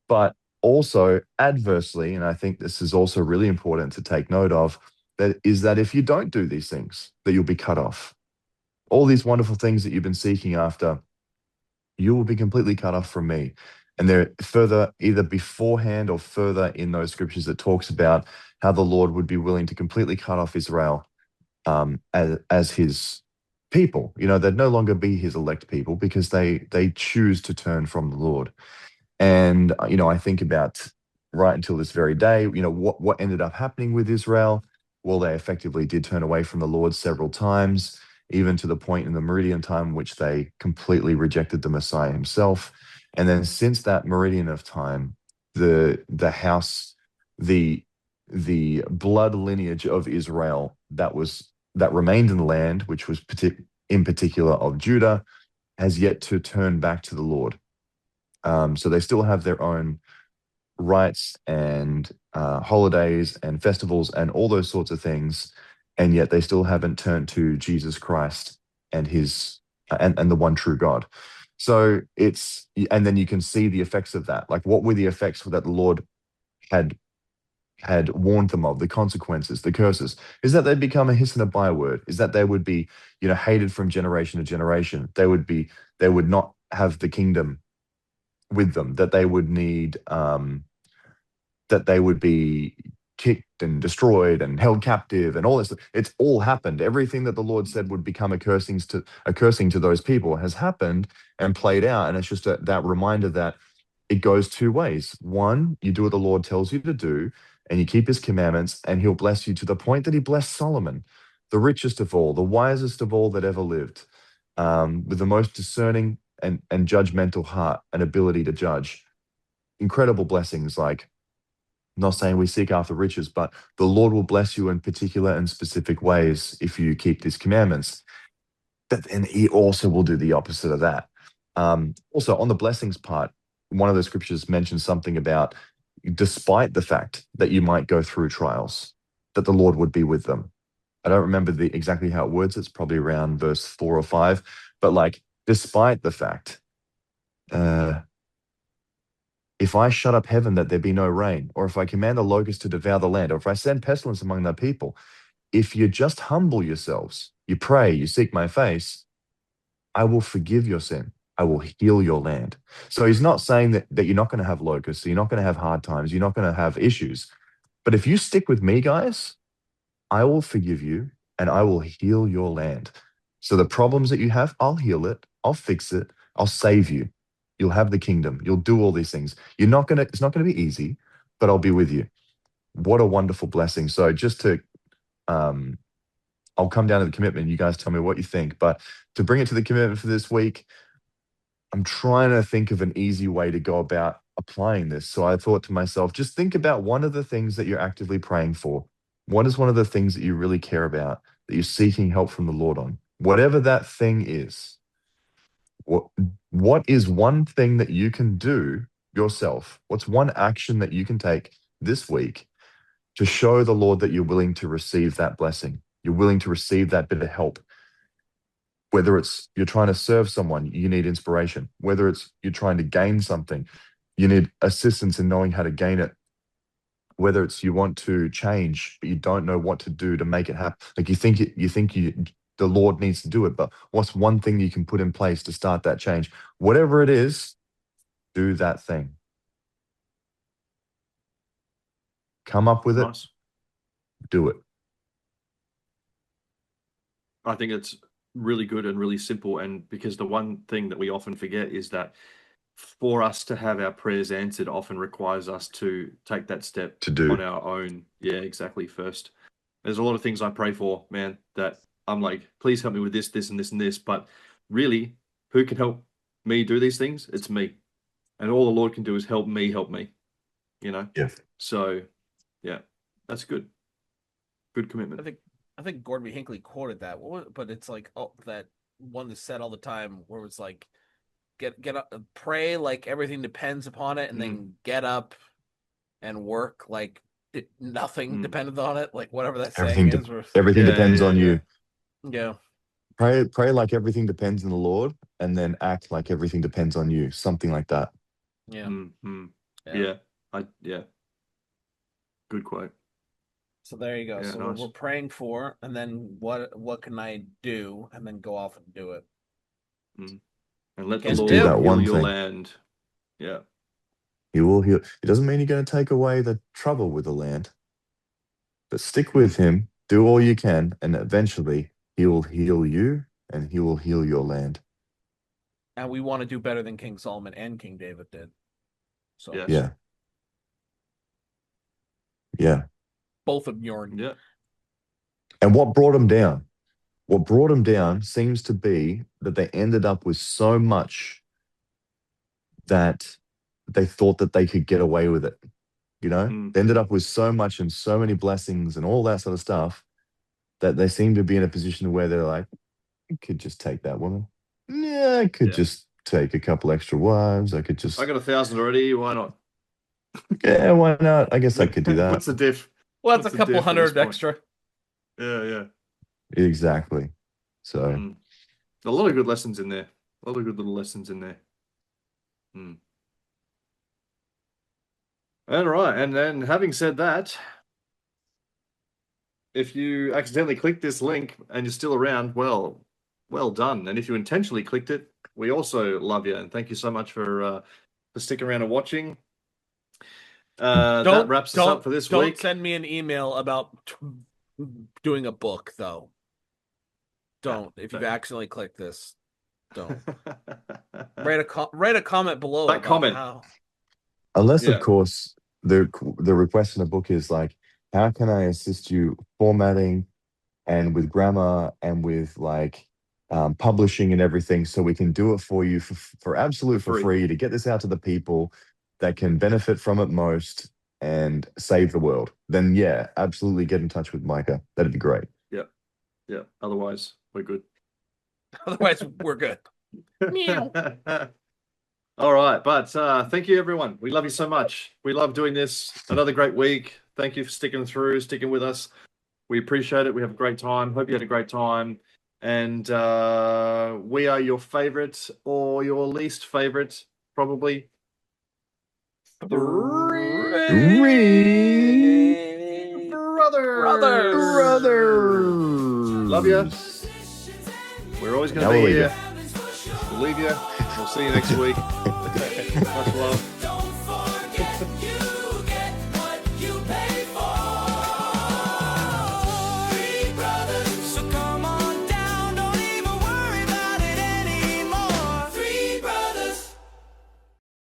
But also adversely, and I think this is also really important to take note of, that is that if you don't do these things, that you'll be cut off. All these wonderful things that you've been seeking after, you will be completely cut off from me. And there further, either beforehand or further in those scriptures that talks about how the Lord would be willing to completely cut off Israel as his people. You know, they'd no longer be his elect people because they choose to turn from the Lord. And, you know, I think about right until this very day. You know, what ended up happening with Israel? Well, they effectively did turn away from the Lord several times, even to the point in the meridian time in which they completely rejected the Messiah himself. And then since that meridian of time, the house, the blood lineage of Israel that remained in the land, which was in particular of Judah, has yet to turn back to the Lord. So they still have their own rites and holidays and festivals and all those sorts of things, and yet they still haven't turned to Jesus Christ and his and the one true God. So it's, and then you can see the effects of that. Like, what were the effects that the Lord had warned them of, the consequences, the curses, is that they'd become a hiss and a byword, is that they would be, you know, hated from generation to generation. They would not have the kingdom with them, that they would need, that they would be kicked and destroyed and held captive and all this. It's all happened. Everything that the Lord said would become a cursing to those people has happened and played out. And it's just that reminder that it goes two ways. One, you do what the Lord tells you to do, and you keep his commandments, and he'll bless you to the point that he blessed Solomon, the richest of all, the wisest of all that ever lived, with the most discerning and judgmental heart and ability to judge. Incredible blessings. Like, I'm not saying we seek after riches, but the Lord will bless you in particular and specific ways if you keep these commandments. But then he also will do the opposite of that. Also, on the blessings part, one of the scriptures mentions something about, despite the fact that you might go through trials, that the Lord would be with them. I don't remember exactly how it words. It's probably around verse 4 or 5. But like, despite the fact, if I shut up heaven that there be no rain, or if I command the locust to devour the land, or if I send pestilence among the people, if you just humble yourselves, you pray, you seek my face, I will forgive your sin. I will heal your land. So he's not saying that you're not going to have locusts, you're not going to have hard times, you're not going to have issues. But if you stick with me, guys, I will forgive you and I will heal your land. So the problems that you have, I'll heal it, I'll fix it, I'll save you. You'll have the kingdom. You'll do all these things. It's not going to be easy, but I'll be with you. What a wonderful blessing. So just to, I'll come down to the commitment. You guys tell me what you think, but to bring it to the commitment for this week, I'm trying to think of an easy way to go about applying this. So I thought to myself, just think about one of the things that you're actively praying for. What is one of the things that you really care about, that you're seeking help from the Lord on? Whatever that thing is. What is one thing that you can do yourself? What's one action that you can take this week to show the Lord that you're willing to receive that blessing? You're willing to receive that bit of help. Whether it's you're trying to serve someone, you need inspiration. Whether it's you're trying to gain something, you need assistance in knowing how to gain it. Whether it's you want to change, but you don't know what to do to make it happen. Like, you think the Lord needs to do it, but what's one thing you can put in place to start that change? Whatever it is, do that thing. Come up with it, Nice. do it. I think it's really good and really simple. And because the one thing that we often forget is that for us to have our prayers answered often requires us to take that step To do. on our own. Yeah, exactly. First, there's a lot of things I pray for, man, that I'm like, please help me with this, this, and this, and this. But really, who can help me do these things? It's me. And all the Lord can do is help me, you know? Yeah. So, yeah, that's good. Good commitment. I think Gordon B. Hinckley quoted that, but it's like, oh, that one that's said all the time, where it's like, get up, pray like everything depends upon it, and then get up and work like nothing depended on it, like whatever that saying is. Everything depends on you. Yeah. Pray like everything depends on the Lord, and then act like everything depends on you. Something like that. Yeah. Mm-hmm. Yeah. Good quote. So there you go. Yeah, So nice. we're praying for, and then what can I do, and then go off and do it. And let the Just Lord do that heal one your thing. land. Yeah. He will heal. It doesn't mean you're going to take away the trouble with the land, but stick with him, do all you can, and eventually he will heal you and he will heal your land. And we want to do better than King Solomon and King David did. So Yes. Yeah. Yeah. Both of Bjorn. Yeah. And what brought them down? What brought them down seems to be that they ended up with so much that they thought that they could get away with it. You know, Mm. they ended up with so much and so many blessings and all that sort of stuff that they seem to be in a position where they're like, I could just take that woman. Yeah, I could Yeah. just take a couple extra wives. I could just, I got 1,000 already. Why not? yeah, why not? I guess I could do that. What's the diff? Well, that's What's a the couple diff at this hundred point? extra. Yeah, yeah. Exactly. So, Mm. A lot of good lessons in there. A lot of good little lessons in there. Mm. All right, and then having said that, if you accidentally click this link and you're still around, well done. And if you intentionally clicked it, we also love you and thank you so much for sticking around and watching. That wraps us up for this don't week. send me an email about doing a book, though. Don't. If you've don't. accidentally clicked this, don't. Write a comment below. That about comment. how- unless, Yeah. of course, the request in the book is like, how can I assist you formatting and with grammar and with like publishing and everything so we can do it for you for absolute For for free. free to get this out to the people that can benefit from it most and save the world, then yeah, absolutely get in touch with Micah. That'd be great. Yeah. Otherwise, we're good. Otherwise, we're good. Meow. All right, but thank you, everyone. We love you so much. We love doing this. Another great week. Thank you for sticking through, sticking with us. We appreciate it. We have a great time. Hope you had a great time. And we are your favorite or your least favorite, probably. Brothers. Love you. We're always going Now to be we'll leave here. We'll leave you. We'll see you next week. Much love.